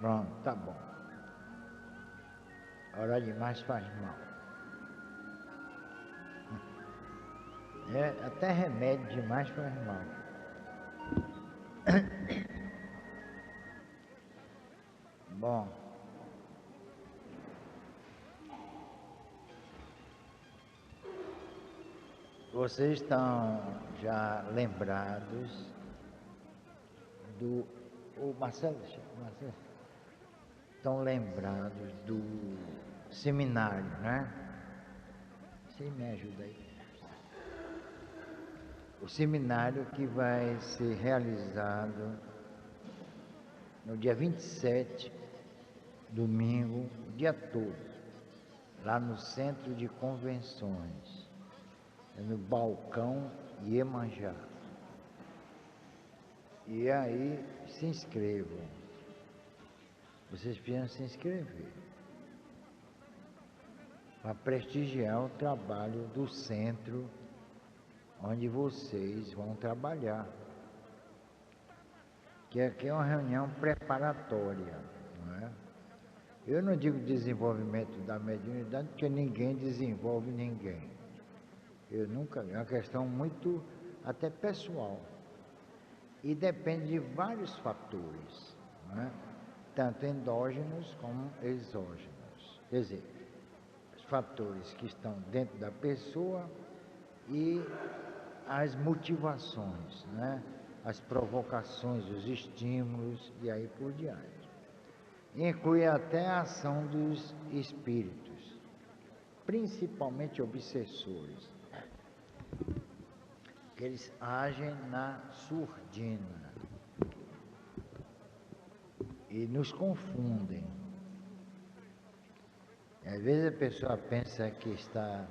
Pronto, tá bom. Orar demais faz mal. Até remédio demais faz mal. Bom, vocês estão já lembrados do... O Marcelo, estão lembrados do seminário, né? Você me ajuda aí. O seminário que vai ser realizado no dia 27, domingo, o dia todo, lá no Centro de Convenções, no Balcão Iemanjá. E aí, se inscrevam. Vocês precisam se inscrever para prestigiar o trabalho do centro onde vocês vão trabalhar. Que aqui é uma reunião preparatória, não é? Eu não digo desenvolvimento da mediunidade, porque ninguém desenvolve ninguém. É uma questão muito até pessoal. E depende de vários fatores, não é? Tanto endógenos como exógenos. Quer dizer, os fatores que estão dentro da pessoa e as motivações, né? As provocações, os estímulos e aí por diante. Inclui até a ação dos espíritos, principalmente obsessores, que eles agem na surdina e nos confundem. Às vezes a pessoa pensa que está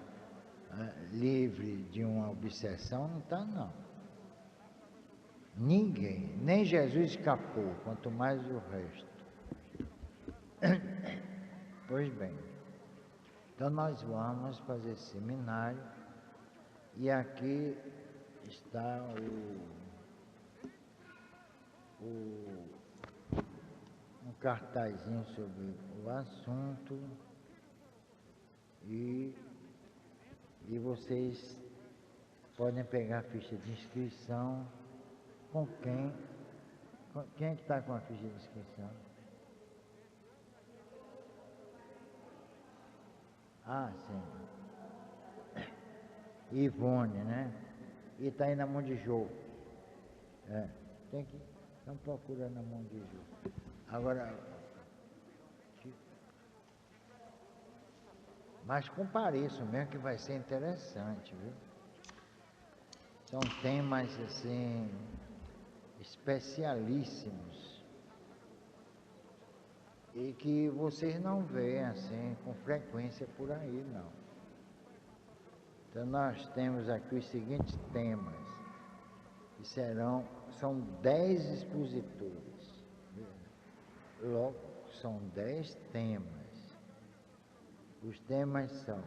livre de uma obsessão, não está não. Ninguém, nem Jesus escapou, quanto mais o resto. Pois bem, então nós vamos fazer seminário e aqui está um cartazinho sobre o assunto e vocês podem pegar a ficha de inscrição com quem é que está com a ficha de inscrição? Ah, sim. Ivone, né? E está aí na mão de Jô. Estão procurando na mão de Jô. Agora, mas compareçam mesmo que vai ser interessante, viu? São temas assim especialíssimos e que vocês não veem assim com frequência por aí, não. Então nós temos aqui os seguintes temas, que são 10 expositores. Logo, são 10 temas. Os temas são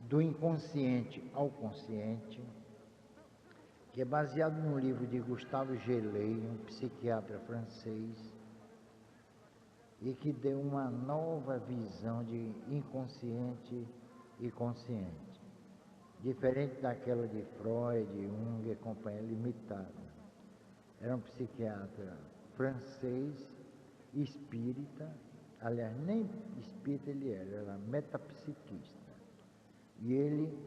do inconsciente ao consciente, que é baseado no livro de Gustave Gelei, um psiquiatra francês, e que deu uma nova visão de inconsciente e consciente, diferente daquela de Freud, Jung e companhia limitada. Era um psiquiatra francês, espírita, aliás, nem espírita ele era metapsiquista. E ele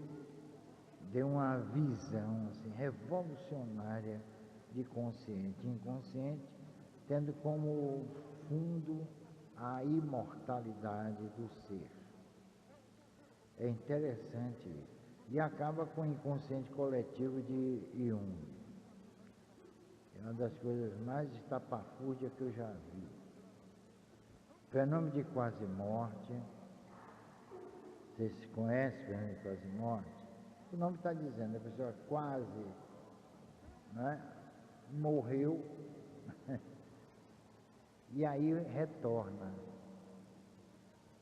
deu uma visão assim, revolucionária de consciente e inconsciente, tendo como fundo a imortalidade do ser. É interessante isso. E acaba com o inconsciente coletivo de Jung. É uma das coisas mais estapafúrdias que eu já vi. Fenômeno de quase morte. Vocês conhecem o fenômeno de quase morte? O nome está dizendo, a pessoa quase, né, morreu e aí retorna.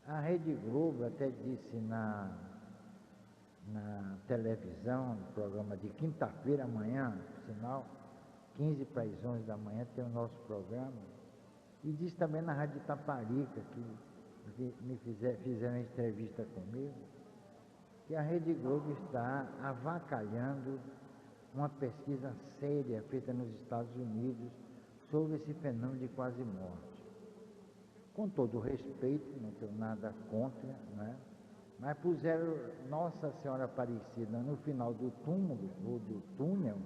A Rede Globo até disse na televisão, no programa de quinta-feira amanhã, por sinal, 15 para as 11 da manhã, tem o nosso programa. E disse também na Rádio Itaparica, que fizeram entrevista comigo, que a Rede Globo está avacalhando uma pesquisa séria feita nos Estados Unidos sobre esse fenômeno de quase morte. Com todo respeito, não tenho nada contra, né? Mas puseram Nossa Senhora Aparecida no final do túmulo, ou do túnel,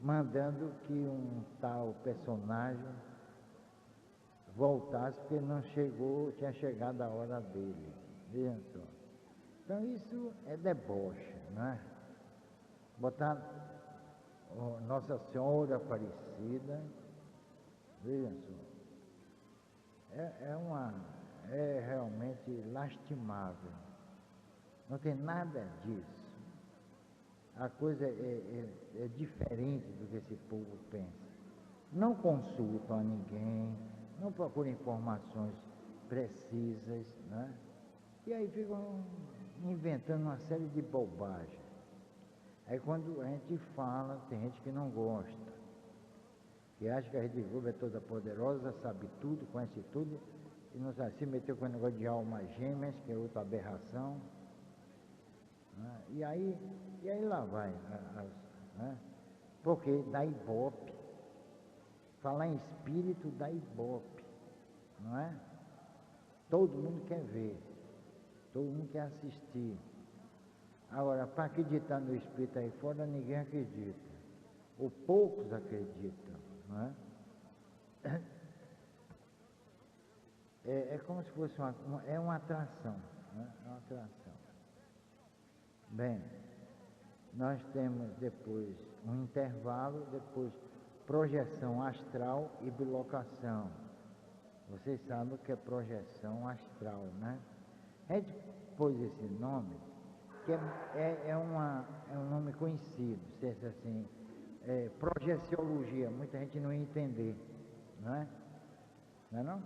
mandando que um tal personagem voltasse, porque não chegou, tinha chegado a hora dele. Vejam só. Então isso é deboche, né? Botar Nossa Senhora Aparecida, vejam só. É realmente lastimável. Não tem nada disso. A coisa é diferente do que esse povo pensa. Não consultam a ninguém, não procuram informações precisas, né? E aí ficam inventando uma série de bobagens. Aí quando a gente fala, tem gente que não gosta, que acha que a Rede Globo é toda poderosa, sabe tudo, conhece tudo, e não sabe, se meteu com o negócio de almas gêmeas, que é outra aberração, né? E aí lá vai, né? Porque dá ibope, falar em espírito dá ibope, não é? Todo mundo quer ver, todo mundo quer assistir. Agora, para acreditar no espírito aí fora, ninguém acredita, ou poucos acreditam, não é? É como se fosse uma atração, né? É uma atração. Bem, nós temos depois um intervalo, depois projeção astral e bilocação. Vocês sabem o que é projeção astral, né? A gente pôs esse nome, que é um nome conhecido, se é assim, projeciologia, muita gente não ia entender, não é? Não é não?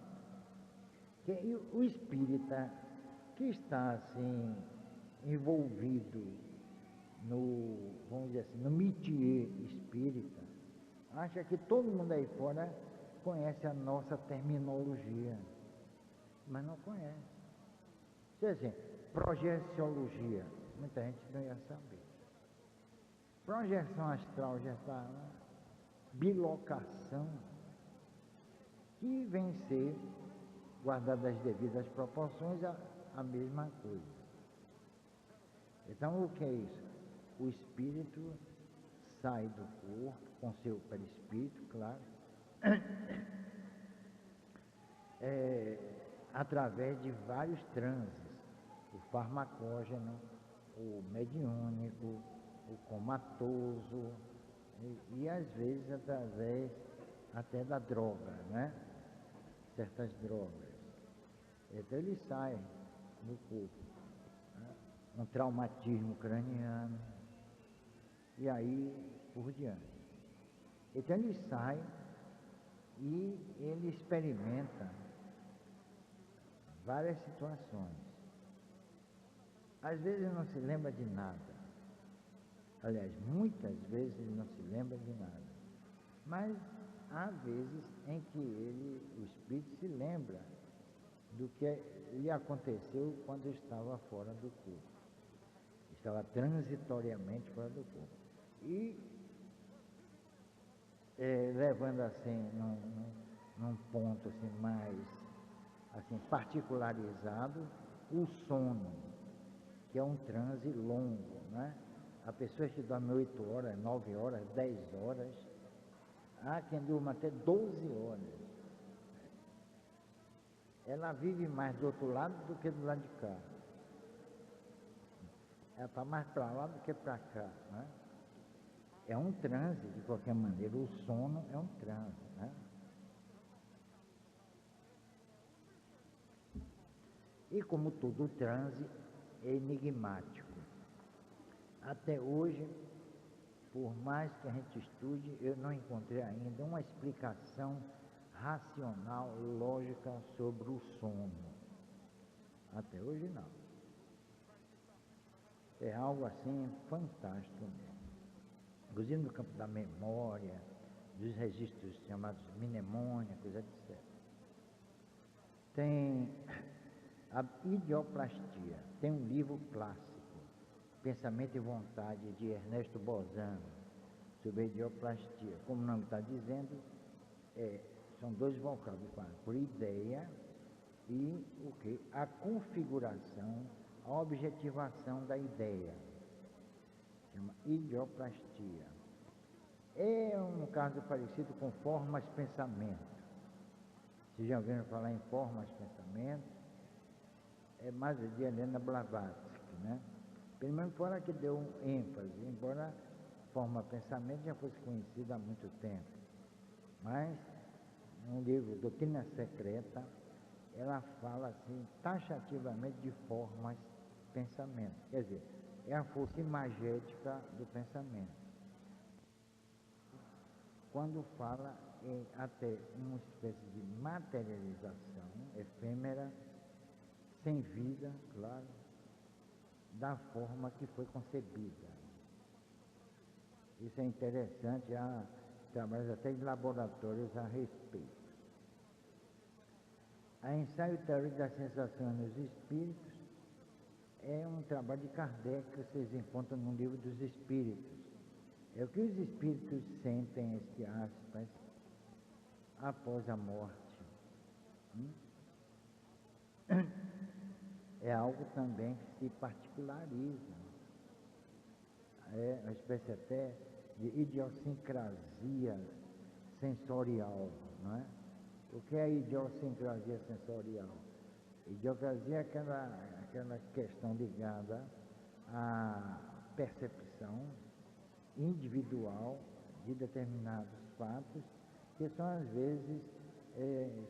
Que o espírita que está assim envolvido no, vamos dizer assim, no métier espírita, acha que todo mundo aí fora conhece a nossa terminologia, mas não conhece. Quer dizer, projeciologia, muita gente não ia saber. Projeção astral já está lá. Bilocação, que vem ser, guardadas as devidas proporções, a mesma coisa. Então, o que é isso? O espírito sai do corpo, com seu perispírito, claro, através de vários transes, o farmacógeno, o mediúnico, o comatoso, e às vezes através até da droga, né? Certas drogas. Então ele sai do corpo, né? Um traumatismo craniano, e aí por diante. Então ele sai e ele experimenta várias situações. Às vezes ele não se lembra de nada. Aliás, muitas vezes ele não se lembra de nada. Mas há vezes em que o espírito se lembra do que lhe aconteceu quando estava fora do corpo. Estava transitoriamente fora do corpo. E levando assim num ponto assim mais assim particularizado, o sono, que é um transe longo, né? A pessoa que dorme 8 horas, 9 horas, 10 horas, há quem durma até 12 horas. Ela vive mais do outro lado do que do lado de cá. Ela está mais para lá do que para cá, né? É um transe, de qualquer maneira, o sono é um transe, né? E como todo transe, é enigmático. Até hoje, por mais que a gente estude, eu não encontrei ainda uma explicação racional, lógica sobre o sono. Até hoje não. É algo assim fantástico mesmo. Inclusive no campo da memória, dos registros chamados mnemônicos, etc. Tem a idioplastia, tem um livro clássico, Pensamento e Vontade, de Ernesto Bozano, sobre a idioplastia. Como o nome está dizendo, são dois vocábulos, por ideia e o que? A configuração, a objetivação da ideia. Chama idioplastia. É um caso parecido com formas-pensamento. Vocês já ouviram falar em formas-pensamento? É mais de Helena Blavatsky, né? Pelo menos foi ela que deu ênfase, embora forma-pensamento já fosse conhecida há muito tempo. Mas, no livro Doutrina Secreta, ela fala assim, taxativamente, de formas-pensamento. Quer dizer, é a força imagética do pensamento. Quando fala em até uma espécie de materialização efêmera, sem vida, claro, da forma que foi concebida. Isso é interessante, há trabalhos até em laboratórios a respeito. A Ensaio e Teoria das Sensações nos Espíritos é um trabalho de Kardec que vocês encontram no Livro dos Espíritos. É o que os espíritos sentem, entre aspas, após a morte. É algo também que se particulariza. É uma espécie até de idiosincrasia sensorial, não é? O que é a idiosincrasia sensorial? Idiosincrasia é aquela questão ligada à percepção individual de determinados fatos que são, às vezes,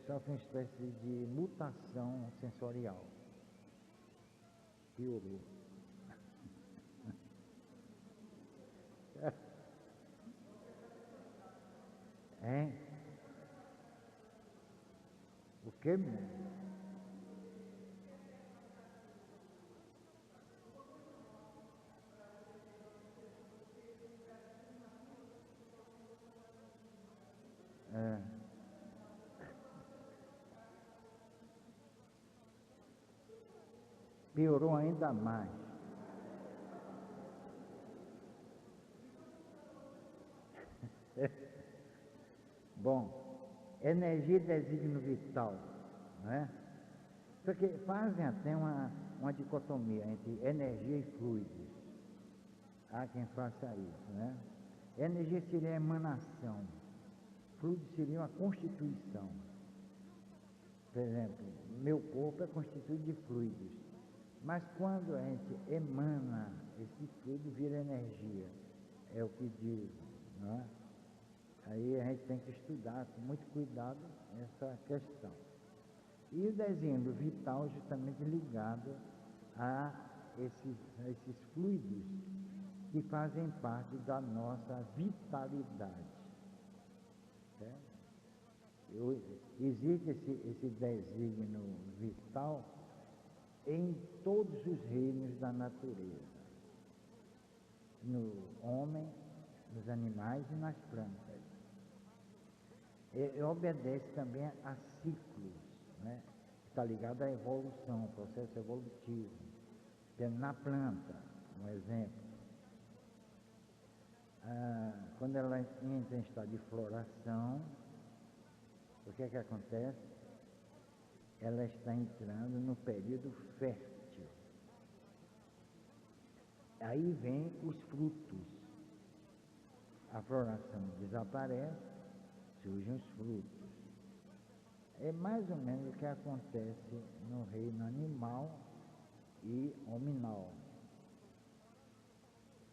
sofrem uma espécie de mutação sensorial. Piorou. Hein? O que? Piorou ainda mais. Bom, energia e desígnio vital, não é? Só que fazem até uma dicotomia entre energia e fluidos. Há quem faça isso, né? Energia seria a emanação, fluido seria uma constituição. Por exemplo, meu corpo é constituído de fluidos, mas quando a gente emana esse fluido, vira energia. É o que diz, não é? Aí a gente tem que estudar com muito cuidado essa questão. E o desenho vital é justamente ligado a esses fluidos que fazem parte da nossa vitalidade. Certo? Existe esse desígnio vital em todos os reinos da natureza. No homem, nos animais e nas plantas. Obedece também a ciclos, né? Está ligado à evolução, ao processo evolutivo. Na planta, um exemplo, quando ela entra em estado de floração, o que é que acontece? Ela está entrando no período fértil. Aí vem os frutos. A floração desaparece, surgem os frutos. É mais ou menos o que acontece no reino animal e hominal.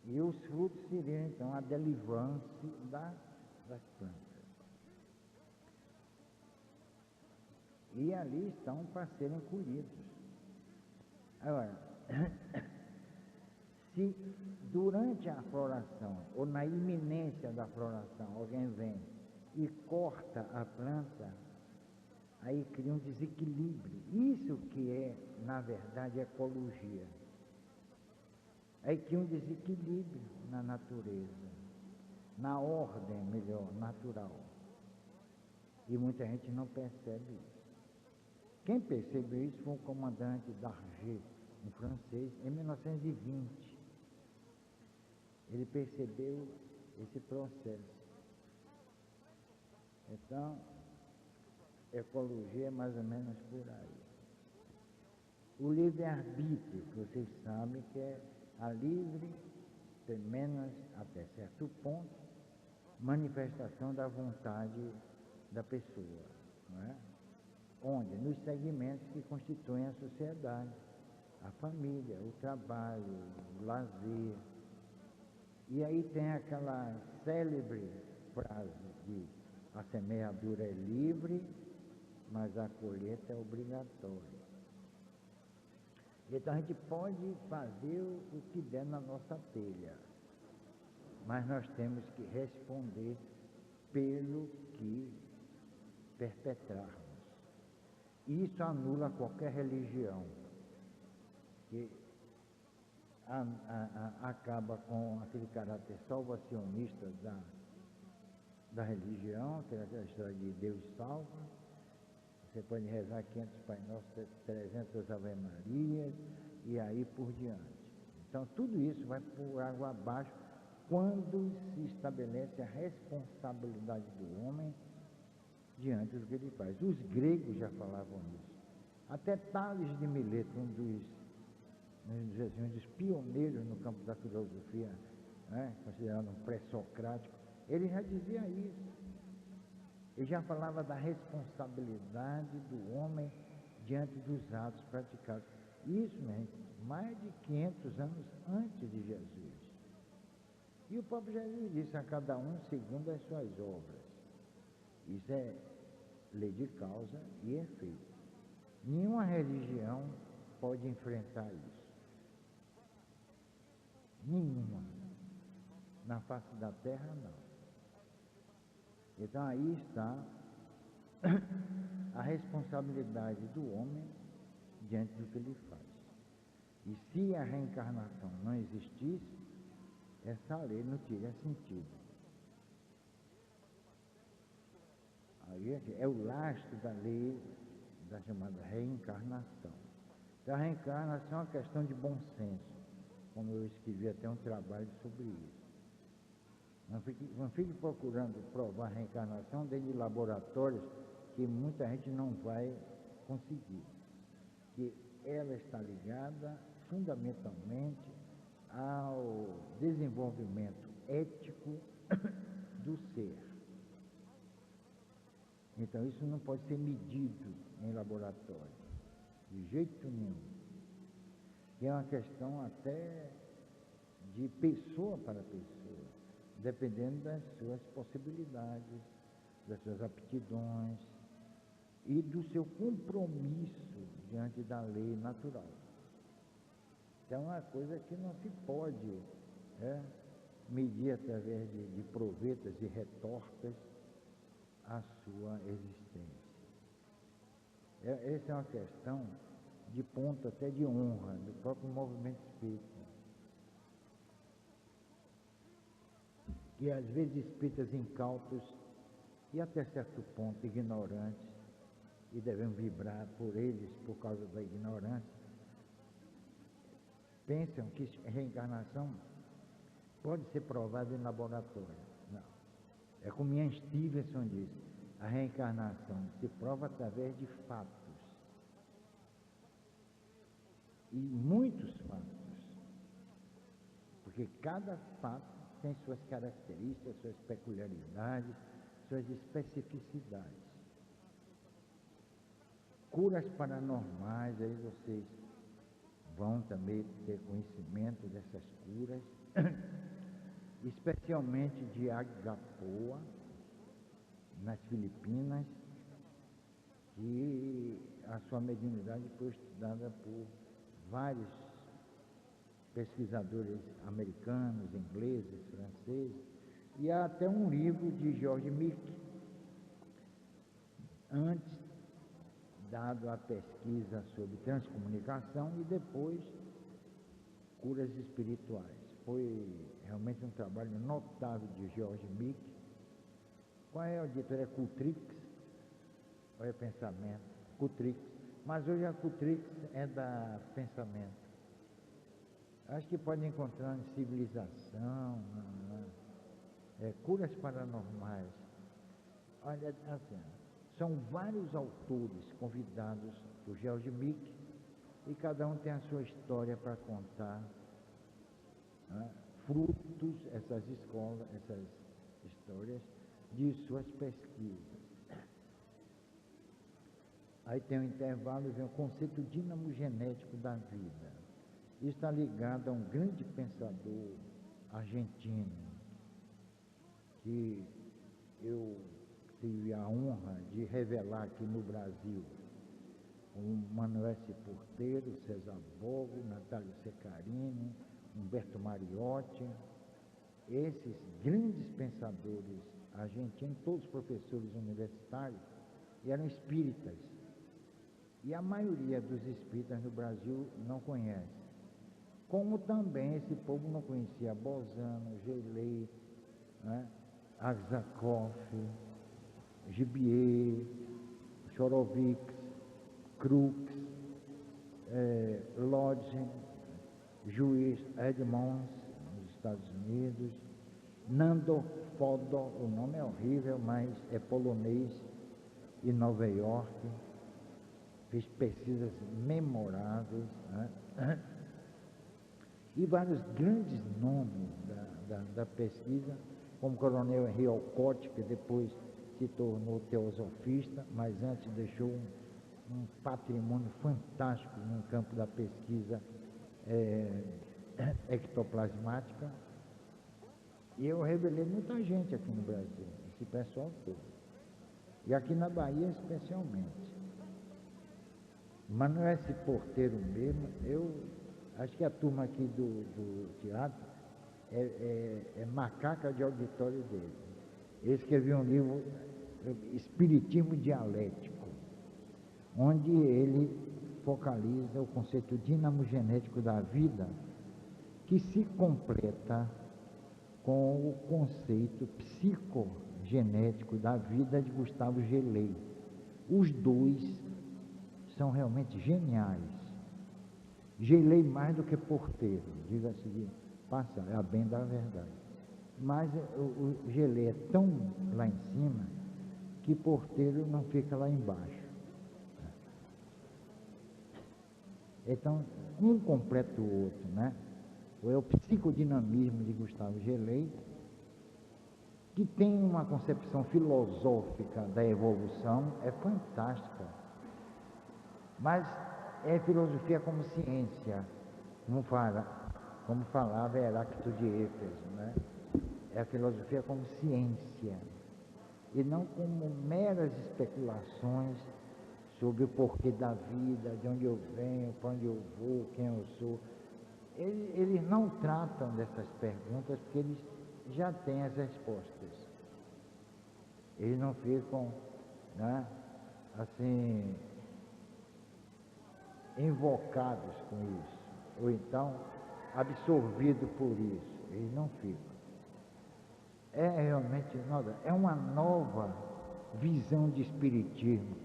E os frutos seriam, então, a delivrance das plantas. E ali estão para serem colhidos. Agora, se durante a floração, ou na iminência da floração, alguém vem e corta a planta, aí cria um desequilíbrio. Isso que é, na verdade, ecologia. Aí cria um desequilíbrio na natureza. na ordem, melhor, natural. E muita gente não percebe isso. Quem percebeu isso foi o comandante Darger, um francês, em 1920. Ele percebeu esse processo. Então, ecologia é mais ou menos por aí. O livre-arbítrio, que vocês sabem que é a livre, pelo menos até certo ponto, manifestação da vontade da pessoa, não é? Onde? Nos segmentos que constituem a sociedade, a família, o trabalho, o lazer. E aí tem aquela célebre frase de a semeadura é livre, mas a colheita é obrigatória. Então a gente pode fazer o que der na nossa telha, mas nós temos que responder pelo que perpetrarmos. Isso anula qualquer religião, que acaba com aquele caráter salvacionista da religião, que é a história de Deus salva. Você pode rezar 500 Pai Nosso, 300 Ave Marias e aí por diante. Então tudo isso vai por água abaixo quando se estabelece a responsabilidade do homem diante do que ele faz. Os gregos já falavam isso. Até Tales de Mileto, um dos pioneiros no campo da filosofia, né, considerado um pré-socrático, ele já dizia isso. Ele já falava da responsabilidade do homem diante dos atos praticados. Isso, né, mais de 500 anos antes de Jesus. E o próprio Jesus disse a cada um segundo as suas obras. Isso é lei de causa e efeito. Nenhuma religião pode enfrentar isso. Nenhuma. Na face da terra, não. Então aí está a responsabilidade do homem diante do que ele faz. E se a reencarnação não existisse, essa lei não teria sentido. Aí é o lastro da lei da chamada reencarnação. Então a reencarnação é uma questão de bom senso, como eu escrevi até um trabalho sobre isso. Não fique procurando provar a reencarnação dentro de laboratórios que muita gente não vai conseguir. Que ela está ligada fundamentalmente ao desenvolvimento ético do ser. Então isso não pode ser medido em laboratório, de jeito nenhum. E é uma questão até de pessoa para pessoa, dependendo das suas possibilidades, das suas aptidões e do seu compromisso diante da lei natural. Então é uma coisa que não se pode medir através de provetas e retortas a sua existência. Essa é uma questão de ponto até de honra do próprio movimento espírita. Que às vezes espíritas incautos e até certo ponto ignorantes, e devemos vibrar por eles por causa da ignorância, pensam que a reencarnação pode ser provada em laboratório. Não. É como Ian Stevenson diz, a reencarnação se prova através de fatos. E muitos fatos. Porque cada fato tem suas características, suas peculiaridades, suas especificidades. Curas paranormais, aí vocês vão também ter conhecimento dessas curas, especialmente de Agapoa, nas Filipinas, que a sua mediunidade foi estudada por vários pesquisadores americanos, ingleses, franceses, e há até um livro de George Mick, antes dado a pesquisa sobre transcomunicação e depois curas espirituais. Foi realmente um trabalho notável de George Mick. Qual é a editora? É Cultrix? Ou é Pensamento? Cultrix. Mas hoje a Cultrix é da Pensamento. Acho que pode encontrar em Civilização, Curas Paranormais. Olha, assim, são vários autores convidados por George Mick e cada um tem a sua história para contar, né? Frutos, essas escolas, essas histórias de suas pesquisas. Aí tem um intervalo e vem o conceito dinamogenético da vida. Isso está ligado a um grande pensador argentino, que eu tive a honra de revelar aqui no Brasil, o Manuel S. Porteiro, César Bogo, Natália Secarini, Humberto Mariotti, esses grandes pensadores argentinos, todos professores universitários, eram espíritas. E a maioria dos espíritas no Brasil não conhece. Como também esse povo não conhecia Bolzano, Gelei, né? Aksakoff, Gibier, Chorovics, Crookes, Lodge, Juiz Edmonds, nos Estados Unidos, Nando Fodor, o nome é horrível, mas é polonês, em Nova York, fez pesquisas memoráveis, né? E vários grandes nomes da pesquisa, como o coronel Henri Alcott, que depois se tornou teosofista, mas antes deixou um patrimônio fantástico no campo da pesquisa ectoplasmática. E eu revelei muita gente aqui no Brasil, esse pessoal todo. E aqui na Bahia especialmente. Manuel S. Porteiro mesmo, eu acho que a turma aqui do teatro é macaca de auditório dele. Ele escreveu um livro, Espiritismo Dialético, onde ele focaliza o conceito dinamogenético da vida, que se completa com o conceito psicogenético da vida de Gustavo Gelei. Os dois são realmente geniais. Gelei mais do que Porteiro, diga-se de passagem, é a bem da verdade. Mas o Gelei é tão lá em cima que Porteiro não fica lá embaixo. Então, um completa o outro, né? É o psicodinamismo de Gustavo Gelei, que tem uma concepção filosófica da evolução, é fantástica. Mas é filosofia como ciência, como falava Heráclito de Éfeso, né? É a filosofia como ciência, e não como meras especulações sobre o porquê da vida, de onde eu venho, para onde eu vou, quem eu sou. Eles não tratam dessas perguntas porque eles já têm as respostas. Eles não ficam, né, assim, invocados com isso, ou então absorvidos por isso. Eles não ficam. É realmente, é uma nova visão de espiritismo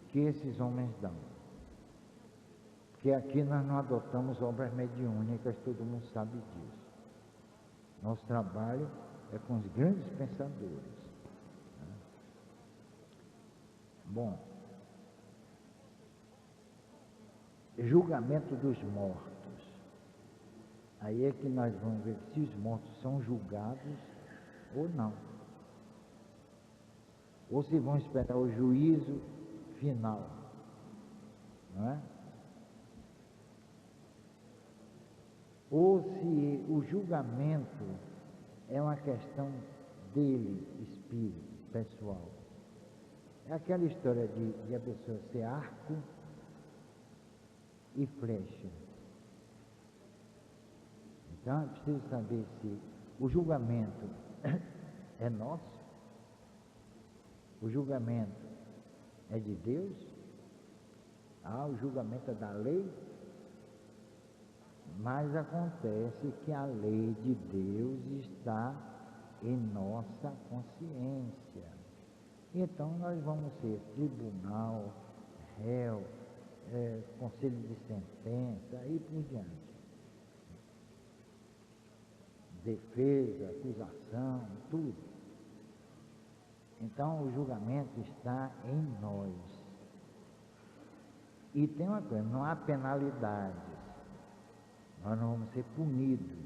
que esses homens dão. Porque aqui nós não adotamos obras mediúnicas, todo mundo sabe disso. Nosso trabalho é com os grandes pensadores. Né? Bom, julgamento dos mortos. Aí é que nós vamos ver se os mortos são julgados ou não. Ou se vão esperar o juízo final, não é? Ou se o julgamento é uma questão dele, espírito, pessoal. É aquela história de a pessoa ser arco e flecha. Então é preciso saber se o julgamento é nosso, o julgamento é de Deus, o julgamento é da lei, Mas acontece que a lei de Deus está em nossa consciência. Então nós vamos ser tribunal, réu, conselho de sentença e por diante. Defesa, acusação, tudo. Então o julgamento está em nós. E tem uma coisa, não há penalidades. Nós não vamos ser punidos,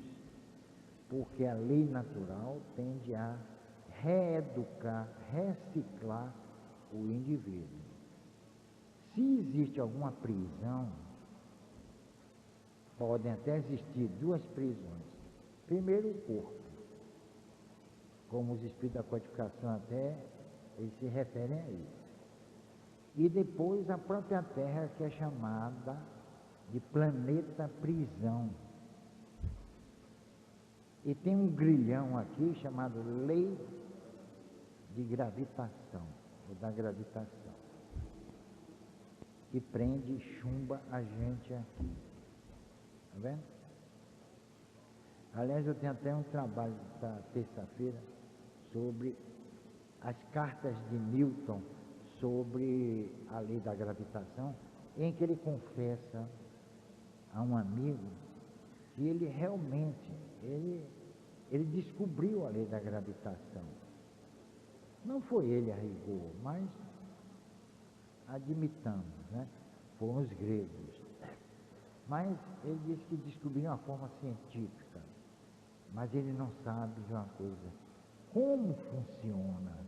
porque a lei natural tende a reeducar, reciclar o indivíduo. Se existe alguma prisão, podem até existir duas prisões. Primeiro, o corpo, como os espíritos da codificação até, eles se referem a isso. E depois a própria Terra, que é chamada de planeta prisão. E tem um grilhão aqui chamado lei de gravitação, ou da gravitação, que prende e chumba a gente aqui. Tá vendo? Aliás, eu tenho até um trabalho da terça-feira sobre as cartas de Newton sobre a lei da gravitação, em que ele confessa a um amigo que ele realmente, ele descobriu a lei da gravitação. Não foi ele a rigor, mas admitamos, né? Foram os gregos. Mas ele disse que descobriu uma forma científica, mas ele não sabe de uma coisa, como funciona.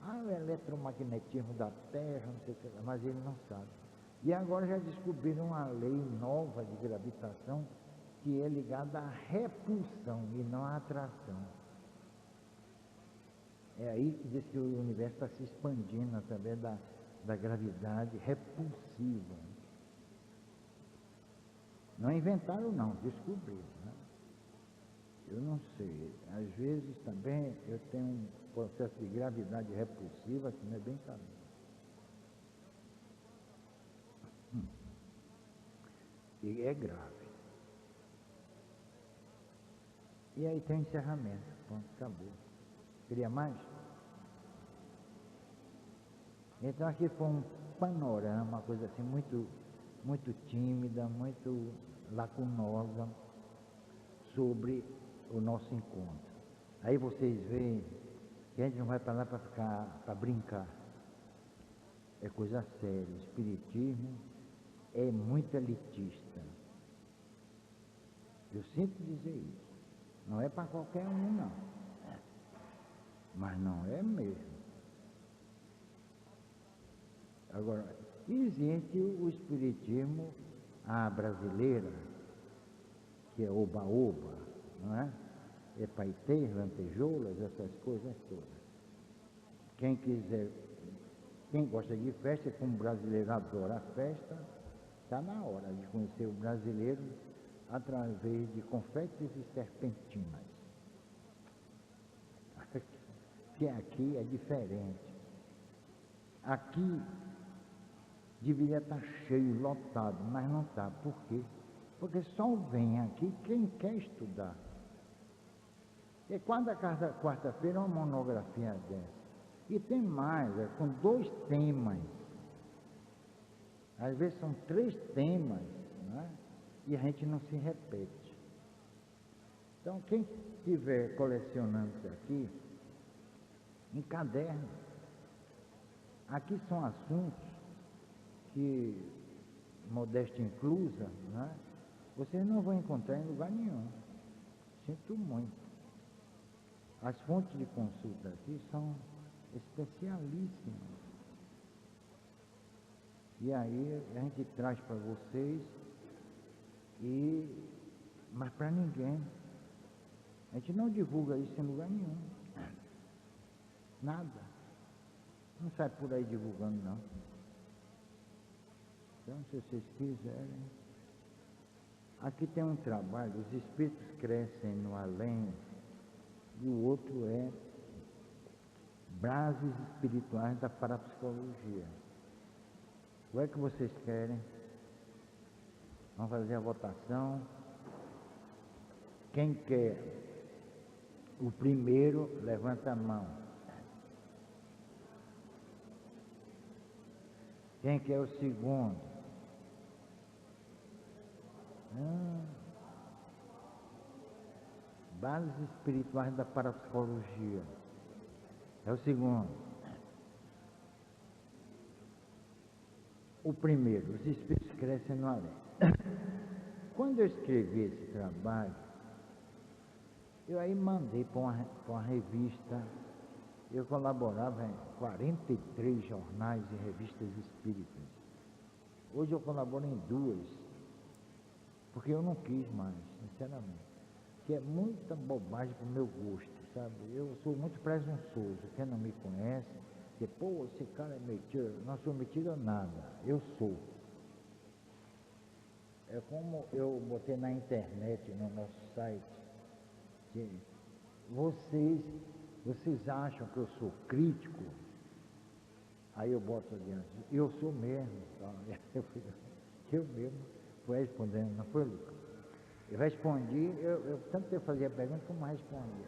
O eletromagnetismo da Terra, não sei o que, mas ele não sabe. E agora já descobriram uma lei nova de gravitação que é ligada à repulsão e não à atração. É aí que diz que o universo está se expandindo através da gravidade repulsiva. Não inventaram não, descobriram, né? Eu não sei, às vezes também eu tenho um processo de gravidade repulsiva que não é bem sabendo. E é grave. E aí tem o encerramento, pronto, acabou. Queria mais? Então aqui foi um panorama, uma coisa assim muito tímida, muito lacunosa sobre o nosso encontro. Aí vocês veem que a gente não vai para lá para ficar, para brincar. É coisa séria. O espiritismo é muito elitista. Eu sinto dizer isso. Não é para qualquer um, não. Mas não é mesmo. Agora, existe o espiritismo brasileira, que é oba-oba, não é? É paetês, lantejoulas, essas coisas todas. Quem quiser, quem gosta de festa, como o brasileiro adora a festa, está na hora de conhecer o brasileiro através de confetes e serpentinas. Que aqui é diferente. Aqui deveria estar cheio, lotado, mas não está. Por quê? Porque só vem aqui quem quer estudar. E cada quarta-feira é uma monografia dessa. E tem mais, com 2 temas. Às vezes são 3 temas, né? E a gente não se repete. Então, quem estiver colecionando isso aqui, encaderna. Aqui são assuntos que, modéstia inclusa, né? Vocês não vão encontrar em lugar nenhum. Sinto muito. As fontes de consulta aqui são especialíssimas. E aí a gente traz para vocês, mas para ninguém. A gente não divulga isso em lugar nenhum. Nada. Não sai por aí divulgando, não. Então, se vocês quiserem. Aqui tem um trabalho, os espíritos crescem no além, e o outro é Bases Espirituais da Parapsicologia. O que é que vocês querem? Vamos fazer a votação. Quem quer o primeiro, levanta a mão. Quem quer o segundo? Bases espirituais da parapsicologia. É o segundo. O primeiro, os espíritos crescem no além. Quando eu escrevi esse trabalho, eu aí mandei para uma revista. Eu colaborava em 43 jornais e revistas espíritas. Hoje eu colaboro em 2, porque eu não quis mais, sinceramente. Que é muita bobagem para o meu gosto, sabe? Eu sou muito presunçoso. Quem não me conhece, diz, pô, esse cara é metido. Não sou metido a nada, eu sou. É como eu botei na internet, no nosso site, que vocês acham que eu sou crítico? Aí eu boto adiante, eu sou mesmo. Tá? Eu mesmo fui respondendo, não foi, Lucas? Eu respondi, tanto eu fazia a pergunta como respondia.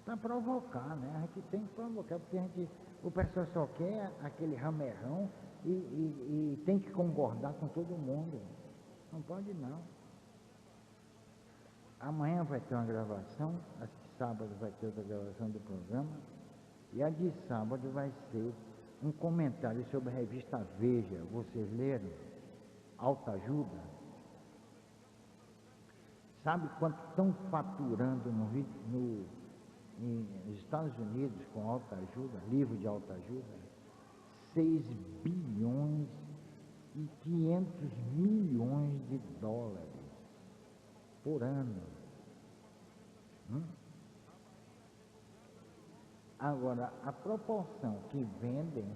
Para provocar, né? A gente tem que provocar, porque o pessoal só quer aquele ramerrão e tem que concordar com todo mundo. Não pode não. Amanhã vai ter uma gravação, a de sábado vai ter outra gravação do programa, e a de sábado vai ser um comentário sobre a revista Veja. Vocês leram? Autoajuda? Sabe quanto estão faturando nos Estados Unidos com autoajuda, livro de autoajuda? 6 bilhões e 500 milhões de dólares por ano. Agora, a proporção que vendem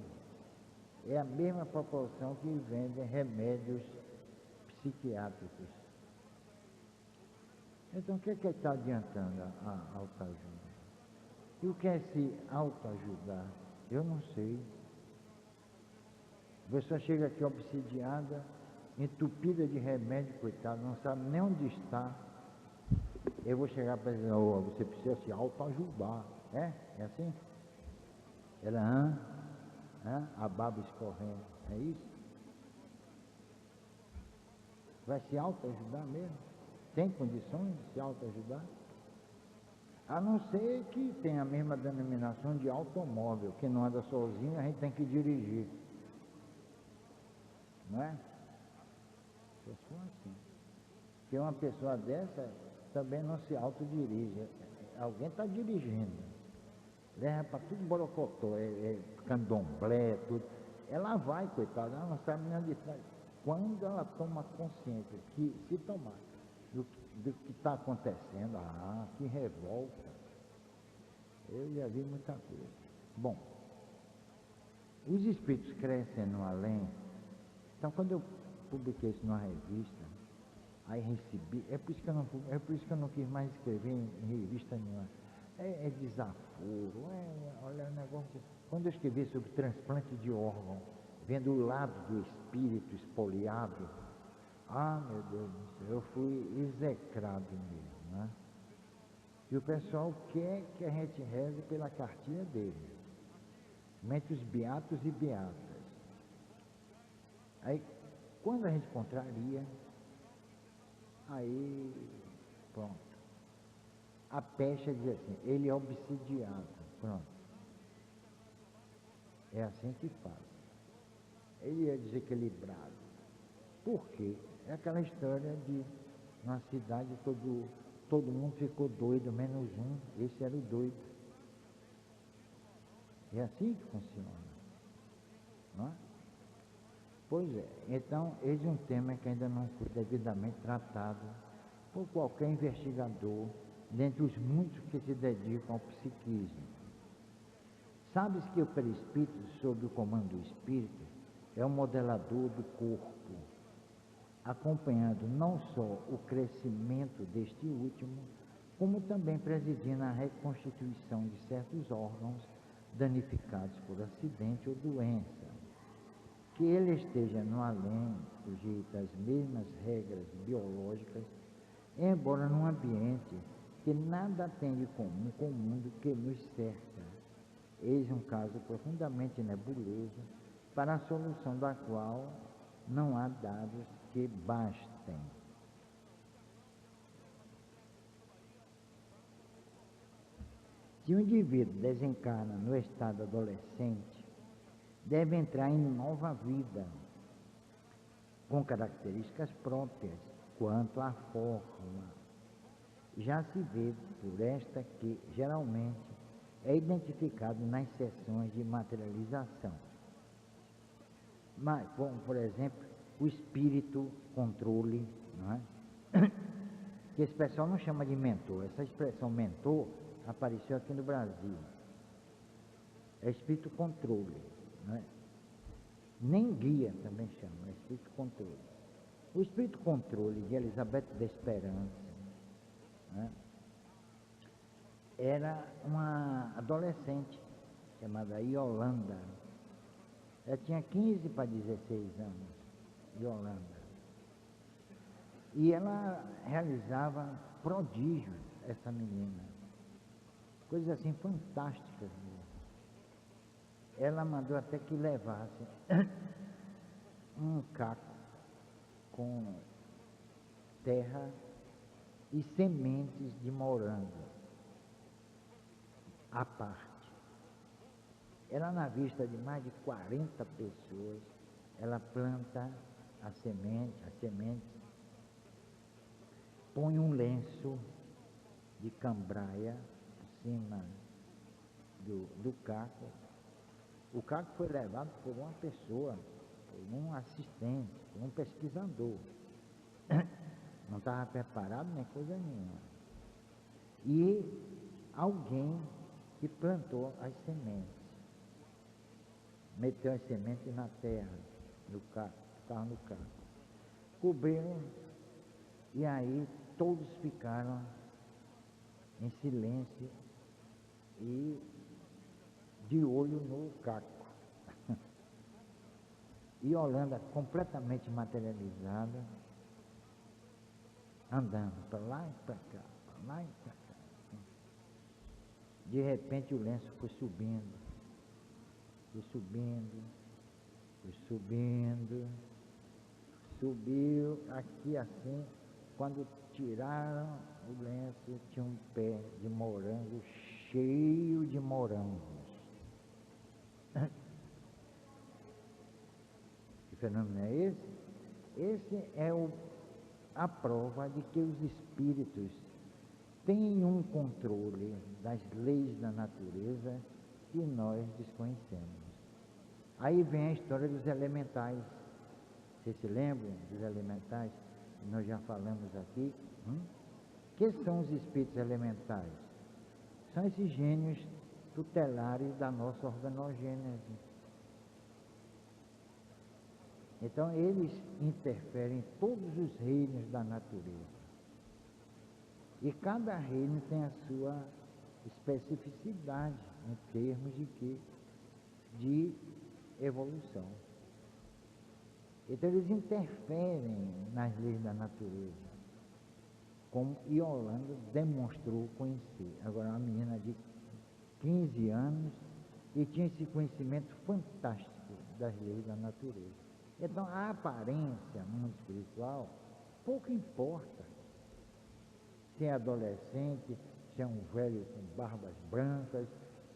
é a mesma proporção que vendem remédios psiquiátricos. Então, o que está adiantando a autoajuda? E o que é se autoajudar? Eu não sei. A pessoa chega aqui obsidiada, entupida de remédio, coitado, não sabe nem onde está. Eu vou chegar para dizer, oh, você precisa se autoajudar. É assim? Ela, a baba escorrendo. É isso? Vai se autoajudar mesmo? Tem condições de se autoajudar? A não ser que tenha a mesma denominação de automóvel, que não anda sozinho, a gente tem que dirigir. Não é? Eu sou assim. Porque uma pessoa dessa também não se autodirige. Alguém está dirigindo. Leva para tudo borocotó, candomblé, tudo. Ela vai, coitada, ela não sabe nem onde está. Quando ela toma consciência, que se tomar do que está acontecendo, que revolta. Eu já vi muita coisa. Bom, os espíritos crescem no além. Então, quando eu publiquei isso numa revista, aí recebi, é por isso que eu não quis mais escrever em revista nenhuma. É desaforo, olha o negócio. Quando eu escrevi sobre transplante de órgão, vendo o lado do espírito espoliado, meu Deus do céu, eu fui execrado mesmo, né? E o pessoal quer que a gente reze pela cartilha dele, entre os beatos e beatas. Aí, quando a gente contraria, aí, pronto. A pecha diz assim, ele é obsidiado, pronto. É assim que faz. Ele é desequilibrado. Por quê? É aquela história de uma cidade todo mundo ficou doido, menos um, esse era o doido. É assim que funciona. Não é? Pois é, então esse é um tema que ainda não foi devidamente tratado por qualquer investigador, dentre os muitos que se dedicam ao psiquismo. Sabes que o perispírito, sob o comando do espírito, é o modelador do corpo, acompanhando não só o crescimento deste último, como também presidindo a reconstituição de certos órgãos danificados por acidente ou doença. Que ele esteja no além, sujeito às mesmas regras biológicas, embora num ambiente que nada tem de comum com o mundo que nos cerca. Eis um caso profundamente nebuloso, para a solução da qual não há dados que bastem. Se o indivíduo desencarna no estado adolescente, deve entrar em nova vida, com características próprias quanto à forma. Já se vê por esta que, geralmente, é identificado nas sessões de materialização. Mas, como, por exemplo, o espírito controle, não é? Que esse pessoal não chama de mentor. Essa expressão mentor apareceu aqui no Brasil. É espírito controle, não é? Nem guia também chama, é espírito controle. O espírito controle de Elizabeth da Esperança, né, era uma adolescente chamada Yolanda. Ela tinha 15 para 16 anos, Yolanda. E ela realizava prodígios, essa menina. Coisas assim fantásticas mesmo. Ela mandou até que levasse um caco com terra e sementes de morango à parte. Ela, na vista de mais de 40 pessoas, ela planta as sementes, põe um lenço de cambraia por cima do caco. O caco foi levado por uma pessoa, por um assistente, por um pesquisador. Não estava preparado nem coisa nenhuma. E alguém que plantou as sementes. Meteu as sementes na terra, no caco, estava no caco. Cobriram, e aí todos ficaram em silêncio e de olho no caco. E Yolanda, completamente materializada, andando para lá e para cá, para lá e para cá. De repente o lenço foi subindo, subiu aqui assim. Quando tiraram o lenço, tinha um pé de morango cheio de morangos. Que fenômeno é esse? Esse é a prova de que os espíritos têm um controle das leis da natureza que nós desconhecemos. Aí vem a história dos elementais. Vocês se lembram dos elementais? Nós já falamos aqui. Que são os espíritos elementais? São esses gênios tutelares da nossa organogênese. Então, eles interferem em todos os reinos da natureza. E cada reino tem a sua especificidade em termos de evolução. Então eles interferem nas leis da natureza, como Yolanda demonstrou conhecer. Agora, uma menina de 15 anos e tinha esse conhecimento fantástico das leis da natureza. Então a aparência no mundo espiritual pouco importa. Se é adolescente, se é um velho com barbas brancas,